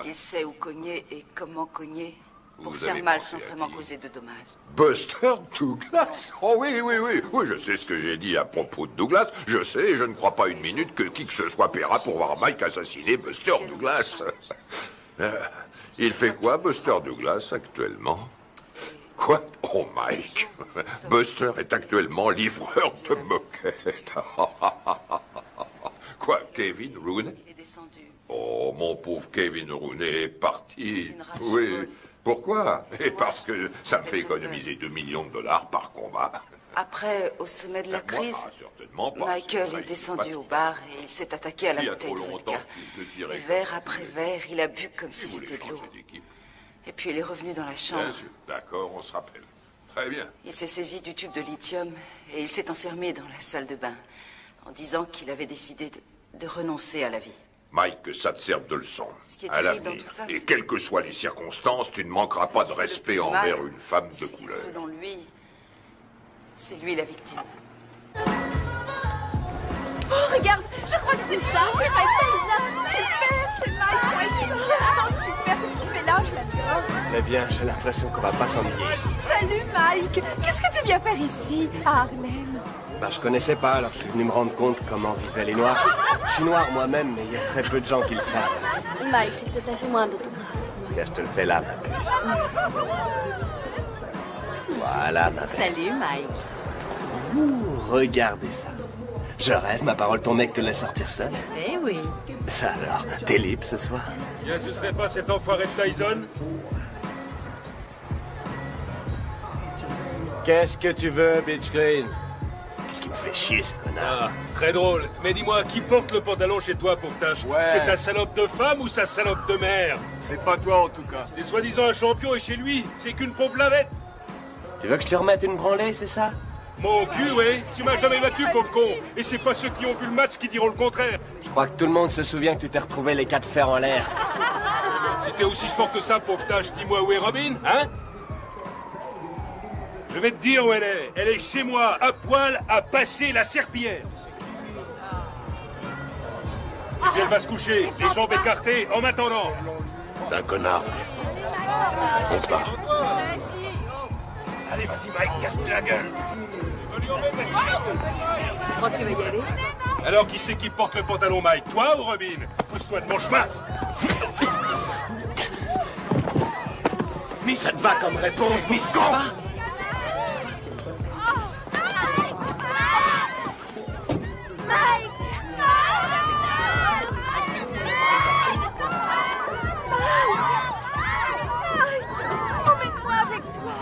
Il sait où cogner et comment cogner pour Vous faire avez mal pensé sans à vraiment qui? causer de dommages. Buster Douglas? Oh oui, oui, oui. Oui, je sais ce que j'ai dit à propos de Douglas. Je sais, et je ne crois pas une minute que qui que ce soit paiera pour voir Mike assassiner Buster Douglas. Il fait quoi, Buster Douglas, actuellement? Quoi? Oh, Mike. Buster est actuellement livreur de moquettes. Quoi, Kevin Rooney? Il est descendu. Oh, mon pauvre Kevin Rooney est parti. une rage Oui. folle. Pourquoi? Et parce que ça me fait économiser $2 millions par combat. Après, au sommet de la crise, Certainement pas. Michael C'est est Mike, descendu pas- au bar et il s'est attaqué à la Il y a bouteille trop de longtemps vodka. qu'il te dirait Et que- verre après verre, il a bu comme si Si vous voulez c'était de l'eau. changer d'équipe. Et puis il est revenu dans la Bien chambre. sûr. D'accord, on se rappelle. Très bien. Il s'est saisi du tube de lithium et il s'est enfermé dans la salle de bain en disant qu'il avait décidé de renoncer à la vie. Mike, que ça te serve de leçon. Ce qui est À terrible l'avenir. dans tout ça, Et c'est- quelles que soient les circonstances, tu ne manqueras pas de respect plus envers mal, une femme de couleur. Selon lui, c'est lui la victime. Oh, regarde, je crois que c'est ça. C'est Mike Tyson. Super, c'est Mike. Ouais, c'est vraiment super ce qu'il fait là, je l'adore. Très bien, j'ai l'impression qu'on va pas s'ennuyer ici. Salut Mike. Qu'est-ce que tu viens faire ici, à Harlem? Ben, je connaissais pas, alors je suis venu me rendre compte comment vivaient les Noirs. Je suis noir moi-même, mais il y a très peu de gens qui le savent. Mike, s'il te plaît, fais-moi un autographe. Tiens, je te le fais là, ma puce. Voilà, ma belle. Salut, Mike. Ouh, regardez ça. Je rêve, ma parole, ton mec te laisse sortir seul. Eh oui. Ça alors, t'es libre ce soir? Bien, ce serait pas cet enfoiré de Tyson? Qu'est-ce que tu veux, Bitch Green? Qu'est-ce qui me fait chier, ce connard? Ah, très drôle. Mais dis-moi, qui porte le pantalon chez toi, pauvre tâche? Ouais. C'est ta salope de femme ou sa salope de mère? C'est pas toi, en tout cas. C'est soi-disant un champion et chez lui, c'est qu'une pauvre lavette. Tu veux que je te remette une branlée, c'est ça? Mon cul, oui. Tu m'as jamais battu, pauvre con. Et c'est pas ceux qui ont vu le match qui diront le contraire. Je crois que tout le monde se souvient que tu t'es retrouvé les quatre fers en l'air. Si t'es aussi fort que ça, pauvre tâche, dis-moi où est Robin, hein? Je vais te dire où elle est. Elle est chez moi, à poil, à passer la serpillière. Et puis elle va se coucher, les jambes écartées, en m'attendant. C'est un connard. On se barre. Allez, vas-y, Mike, casse-toi la gueule. Tu crois que tu vas y aller? Alors, qui c'est qui porte le pantalon, Mike? Toi ou Robin? Pousse-toi de mon chemin. Mais ça te va comme réponse, mais con! Mike! Emmène-moi avec toi.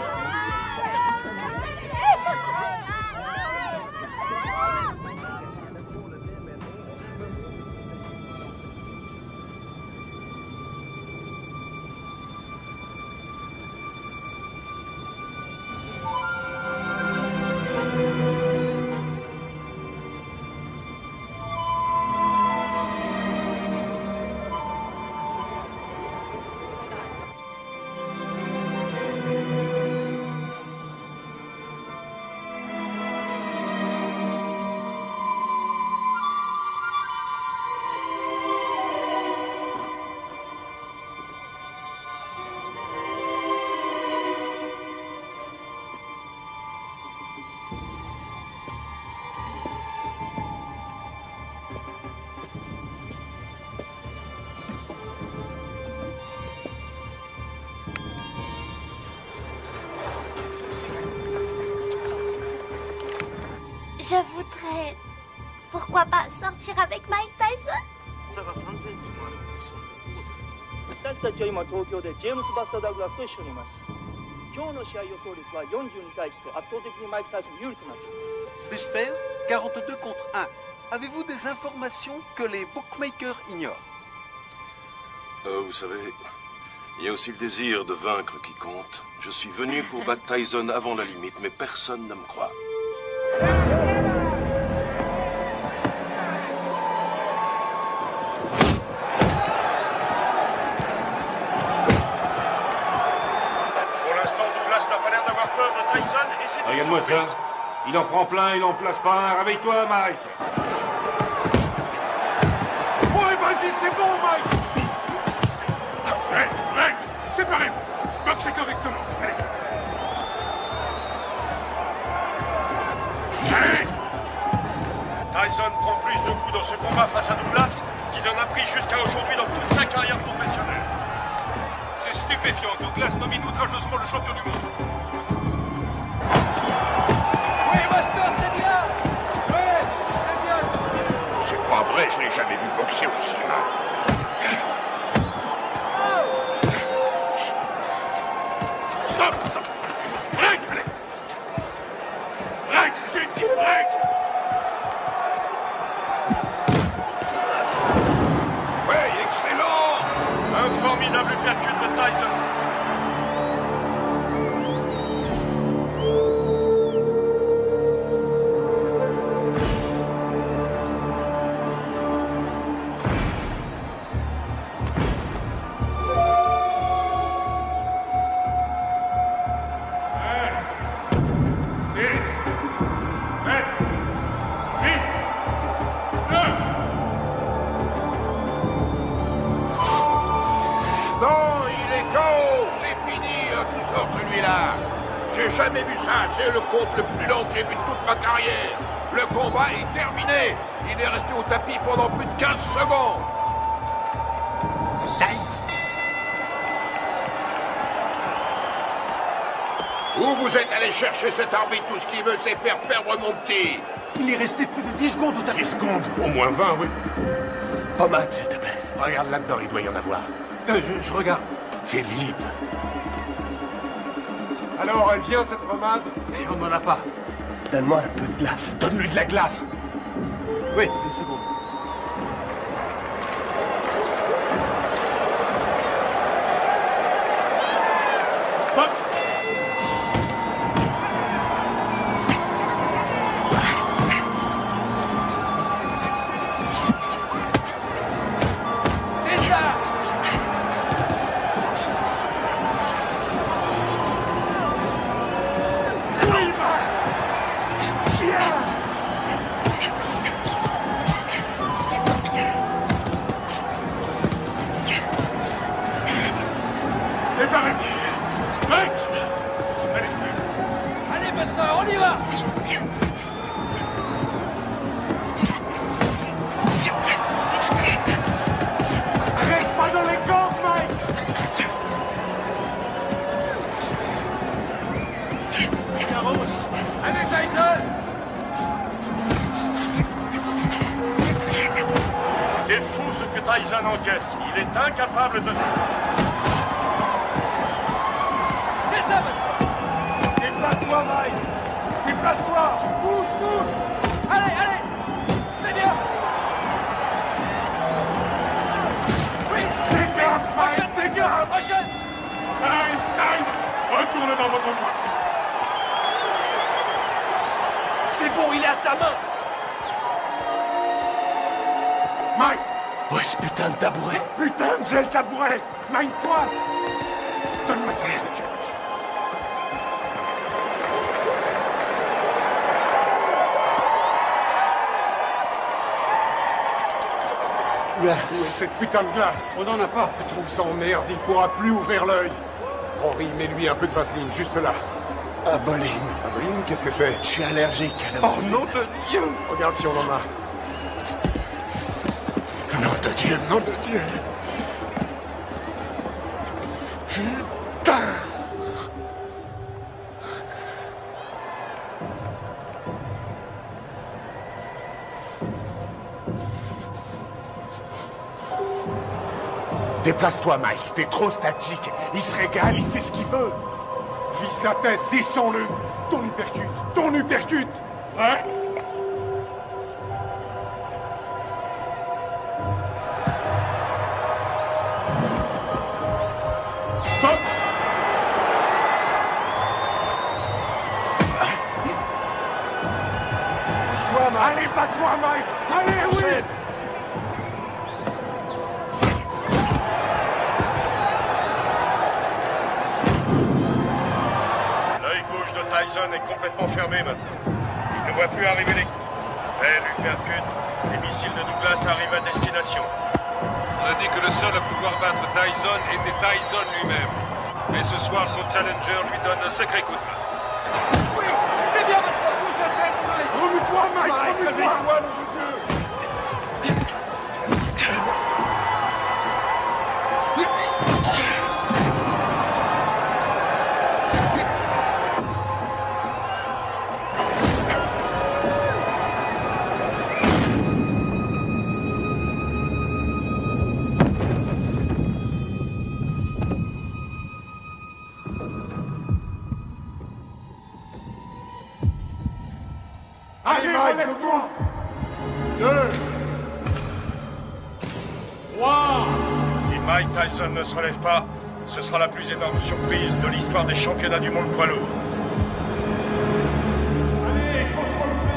Je voudrais... Pourquoi pas sortir avec Mike Tyson? 差が3センチもあるそのおさ私たちは今東京でジェームス・バスター・ダグラスと一緒にいます。今日の試合予想率は42対1と圧倒的にマイク・タイソン有利となっています。 Busper, 42 contre 1. Avez-vous des informations que les bookmakers ignorent? Vous savez, il y a aussi le désir de vaincre qui compte. Je suis venu pour battre Tyson avant la limite, mais personne ne me croit. Pour l'instant, Douglas n'a pas l'air d'avoir peur de Tyson et c'est... Regarde-moi ça. Il en prend plein, il en place pas un. Réveille-toi, Mike. Ouais, vas-y, c'est bon, Mike. Hey, séparez-vous. Boxez correctement. Allez. Allez. Tyson prend plus de coups dans ce combat face à Douglas qu'il en a pris jusqu'à aujourd'hui dans toute sa carrière professionnelle. C'est stupéfiant. Douglas domine outrageusement le champion du monde. Oui, Master, c'est bien. Ouais, c'est bien. C'est pas vrai, je l'ai jamais vu boxer aussi mal. Stop, stop. Break, allez. Break, j'ai dit break. Ouais, excellent. Un formidable uppercut de Tyson. Non, il est KO. C'est fini, tout sort celui-là. J'ai jamais vu ça. C'est le compte le plus long que j'ai vu de toute ma carrière. Le combat est terminé. Il est resté au tapis pendant plus de 15 secondes. Où vous êtes allé chercher cet arbitre? Tout ce qu'il veut, c'est faire perdre mon petit. Il est resté plus de 10 secondes au tapis. 10 secondes? Au moins 20, oui. Pommade, s'il te plaît. Regarde là-dedans, il doit y en avoir. Je regarde. Fais vite. Alors, elle vient, cette pommade? Et on n'en a pas. Donne-moi un peu de glace. Donne-lui de la glace. Oui, une seconde. C'est fou ce que Tyson encaisse. Il est incapable de... C'est ça, déplace-toi, Mike. Déplace-toi. Bouge, bouge. Allez, allez. C'est bien. Oui. Fais gaffe, Mike. Fais gaffe. Time. Retourne dans votre coin. C'est bon, il est à ta main. Mike. Ouais, ce putain de tabouret. Putain, j'ai le tabouret. Mine-toi. Donne-moi ça, je te tue. Où est cette putain de glace? On n'en a pas. Je trouve ça en merde, il pourra plus ouvrir l'œil. Henri, mets-lui un peu de vaseline, juste là. Aboline. Aboline, qu'est-ce que c'est? Je suis allergique à la Oh, nom de Dieu! Regarde si on en a. Nom de Dieu, nom de Dieu. Putain! Déplace-toi, Mike. T'es trop statique. Il se régale, il fait ce qu'il veut. Vise la tête, descends-le. Ton uppercut. Ouais. Stop. Bouge-toi, Mike. Allez, bats-toi, Mike. Allez, oui. Tyson est complètement fermé maintenant. Il ne voit plus arriver les coups. Elle uppercut. Les missiles de Douglas arrivent à destination. On a dit que le seul à pouvoir battre Tyson était Tyson lui-même. Mais ce soir, son challenger lui donne un sacré coup de main. Oui, c'est bien, maintenant. Bouge la tête, Mike. Remue-toi, Mike. Remue-toi, mon Dieu. Allez, relève-toi. 2, 3. Si Mike Tyson ne se relève pas, ce sera la plus énorme surprise de l'histoire des championnats du monde poids lourd. Allez, il faut te relever.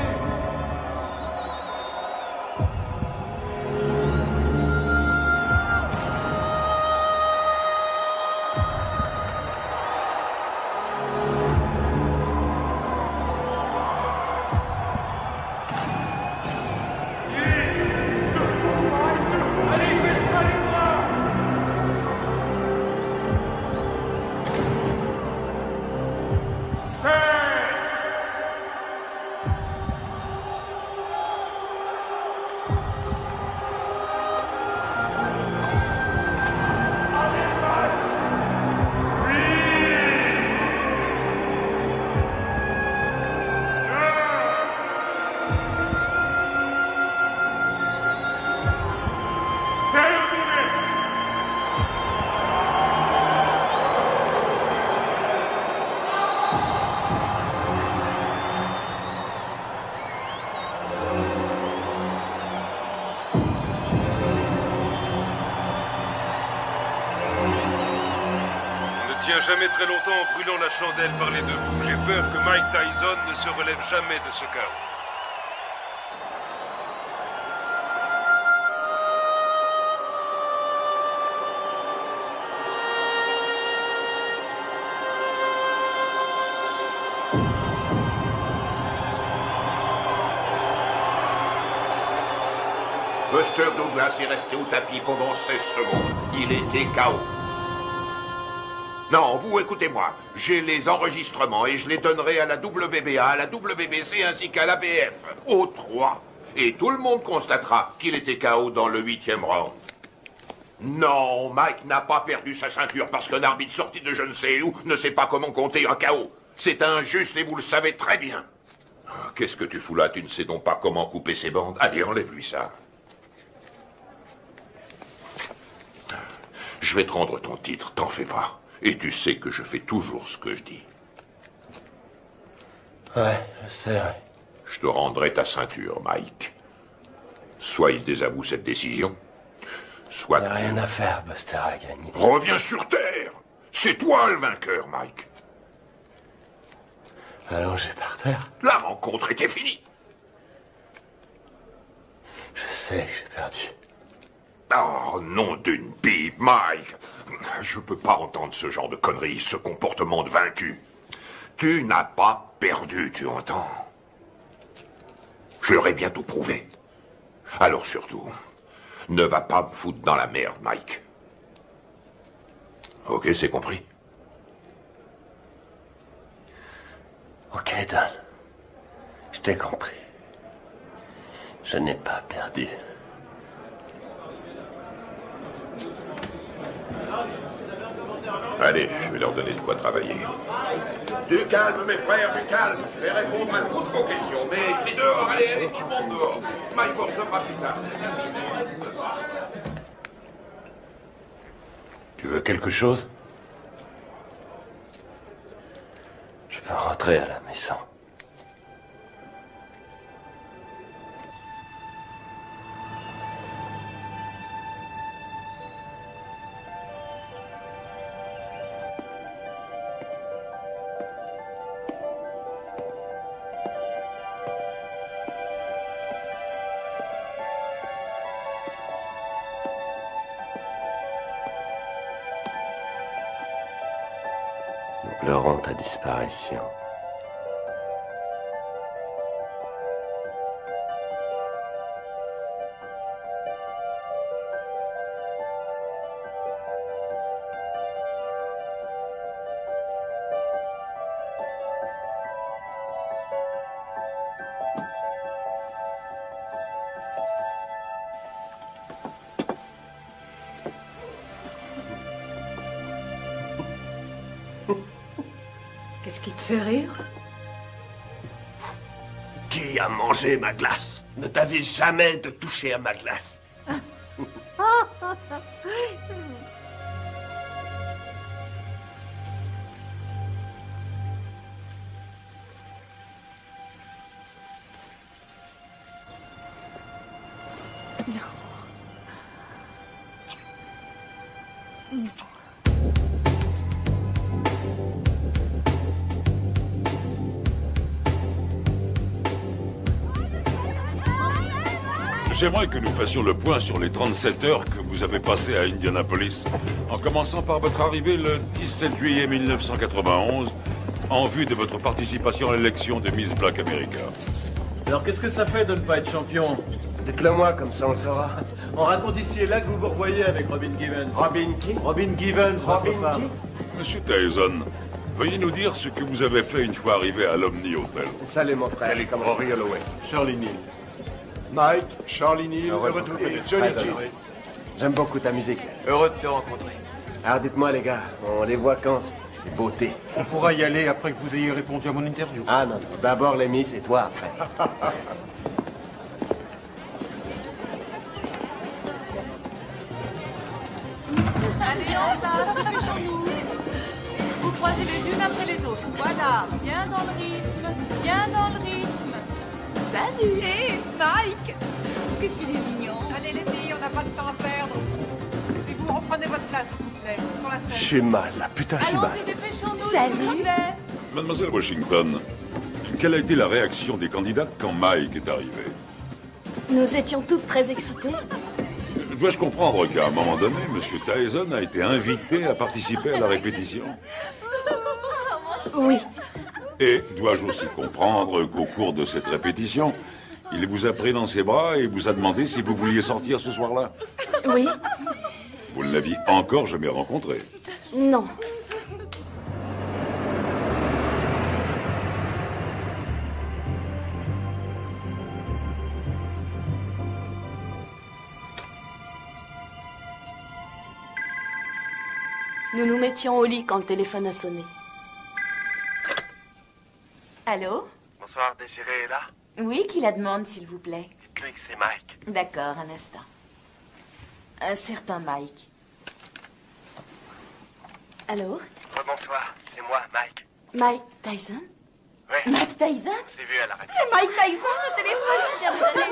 tient jamais très longtemps en brûlant la chandelle par les deux bouts. J'ai peur que Mike Tyson ne se relève jamais de ce chaos. Buster Douglas est resté au tapis pendant 16 secondes. Il était KO. Non, vous écoutez-moi. J'ai les enregistrements et je les donnerai à la WBA, à la WBC ainsi qu'à l'ABF. Aux 3. Et tout le monde constatera qu'il était KO dans le 8e round. Non, Mike n'a pas perdu sa ceinture parce qu'un arbitre sorti de je ne sais où ne sait pas comment compter un KO. C'est injuste et vous le savez très bien. Qu'est-ce que tu fous là? Tu ne sais donc pas comment couper ses bandes? Allez, enlève-lui ça. Je vais te rendre ton titre, t'en fais pas. Et tu sais que je fais toujours ce que je dis. Ouais, je sais, ouais. Je te rendrai ta ceinture, Mike. Soit il désavoue cette décision, soit... Il n'y a rien à faire, Buster a gagné. Reviens sur Terre. C'est toi le vainqueur, Mike. Allongé par terre. La rencontre était finie. Je sais que j'ai perdu. Oh, nom d'une pipe, Mike. Je peux pas entendre ce genre de conneries, ce comportement de vaincu. Tu n'as pas perdu, tu entends? Je leur ai bientôt prouvé. Alors surtout, ne va pas me foutre dans la merde, Mike. Ok, c'est compris? Ok, Don. Je t'ai compris. Je n'ai pas perdu. Allez, je vais leur donner de quoi travailler. Du calme, mes frères, du calme. Je vais répondre à toutes vos questions. Mais crie dehors, allez, tout le monde dehors. Mike recevra plus tard. Tu veux quelque chose? Je peux rentrer à la maison. Nous pleurons ta disparition. Qu'est-ce qui te fait rire? Qui a mangé ma glace? Ne t'avise jamais de toucher à ma glace. J'aimerais que nous fassions le point sur les 37 heures que vous avez passées à Indianapolis, en commençant par votre arrivée le 17 juillet 1991, en vue de votre participation à l'élection de Miss Black America. Alors qu'est-ce que ça fait de ne pas être champion? Dites-le moi, comme ça on le saura. On raconte ici et là que vous vous revoyez avec Robin Givens. Robin qui? Robin Givens, votre femme. Monsieur Tyson, veuillez nous dire ce que vous avez fait une fois arrivé à l'Omni Hotel. Salut mon frère. Salut, comme Rory Holloway. Shirley Neal. Mike, Charlie Neal, heureux de vous connaître. Johnny G. J'aime beaucoup ta musique. Heureux de te rencontrer. Alors dites-moi les gars, les vacances, c'est beauté. On pourra y aller après que vous ayez répondu à mon interview. Ah non, non. D'abord les Miss et toi après. Allez, en place, dépêchons-nous. Vous croisez les unes après les autres. Voilà, bien dans le rythme, bien dans le rythme. Salut. Hé, Mike. Qu'est-ce qu'il est mignon. Allez les filles, on n'a pas de temps à perdre. Et puis vous reprenez votre place, s'il vous plaît. mademoiselle, sur la scène. J'ai mal, là. Putain, j'ai mal. Allons-y, dépêchons-nous, Salut. s'il vous plaît. Mademoiselle Washington, quelle a été la réaction des candidates quand Mike est arrivé? Nous étions toutes très excitées. Dois-je comprendre qu'à un moment donné, M. Tyson a été invité à participer à la répétition? Oui. Et dois-je aussi comprendre qu'au cours de cette répétition, il vous a pris dans ses bras et vous a demandé si vous vouliez sortir ce soir-là? Oui. Vous ne l'aviez encore jamais rencontré? Non. Nous nous mettions au lit quand le téléphone a sonné. Allô? Bonsoir, Désiré est là? Oui, qui la demande, s'il vous plaît? Dites-lui que c'est Mike. D'accord, un instant. Un certain Mike. Allô? Bonsoir, c'est moi, Mike. Mike Tyson? Oui. Mike Tyson? On s'est vu à la répétition. C'est Mike Tyson au téléphone, bien entendu.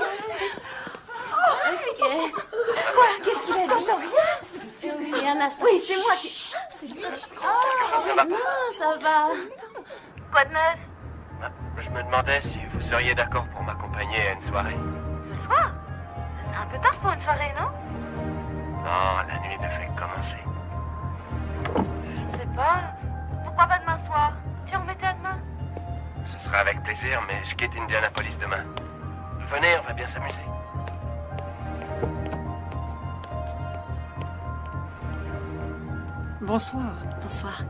Ok. Quoi? Qu'est-ce qu'il a dit? Rien. C'est un instant. Oui, c'est moi qui... C'est lui. Oh, non, ça va. Quoi de neuf? Je me demandais si vous seriez d'accord pour m'accompagner à une soirée. Ce soir? C'est un peu tard pour une soirée, non? Non, la nuit ne fait que commencer. Je sais pas. Pourquoi pas demain soir? Si on remettait à demain? Ce sera avec plaisir, mais je quitte Indianapolis demain. Venez, on va bien s'amuser. Bonsoir. Bonsoir.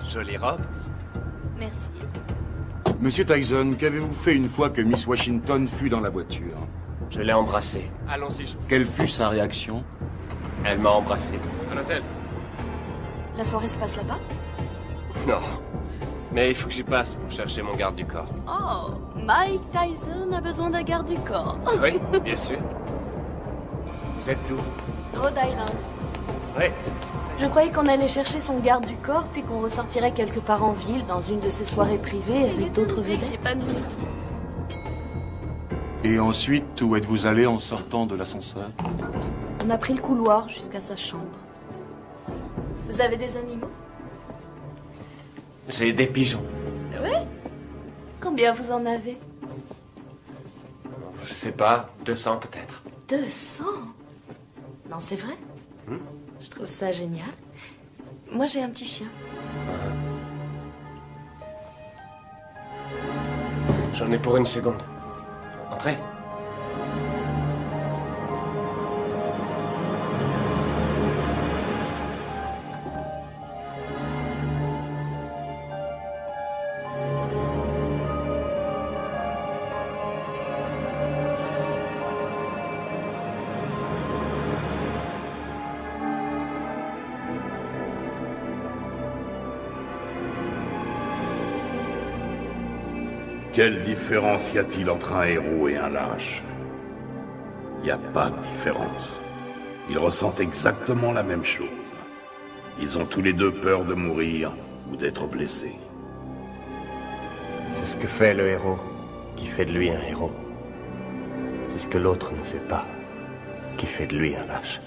Jolie robe. Merci. Monsieur Tyson, qu'avez-vous fait une fois que Miss Washington fut dans la voiture? Je l'ai embrassée. Allons-y. Quelle fut sa réaction? Elle m'a embrassé. À l'hôtel. La soirée se passe là-bas? Non. Mais il faut que j'y passe pour chercher mon garde du corps. Oh, Mike Tyson a besoin d'un garde du corps. Oui, bien sûr. Vous êtes d'où? Rhode Island. Oui. Je croyais qu'on allait chercher son garde du corps, puis qu'on ressortirait quelque part en ville, dans une de ses soirées privées, avec d'autres vedettes. J'ai pas mis. Et ensuite, où êtes-vous allé en sortant de l'ascenseur? On a pris le couloir jusqu'à sa chambre. Vous avez des animaux? J'ai des pigeons. Oui? Combien vous en avez? Je sais pas, 200 peut-être. 200? Non, c'est vrai? Je trouve ça génial. Moi, j'ai un petit chien. J'en ai pour une seconde. Entrez. Quelle différence y a-t-il entre un héros et un lâche? Il n'y a pas de différence. Ils ressentent exactement la même chose. Ils ont tous les deux peur de mourir ou d'être blessés. C'est ce que fait le héros qui fait de lui un héros. C'est ce que l'autre ne fait pas qui fait de lui un lâche.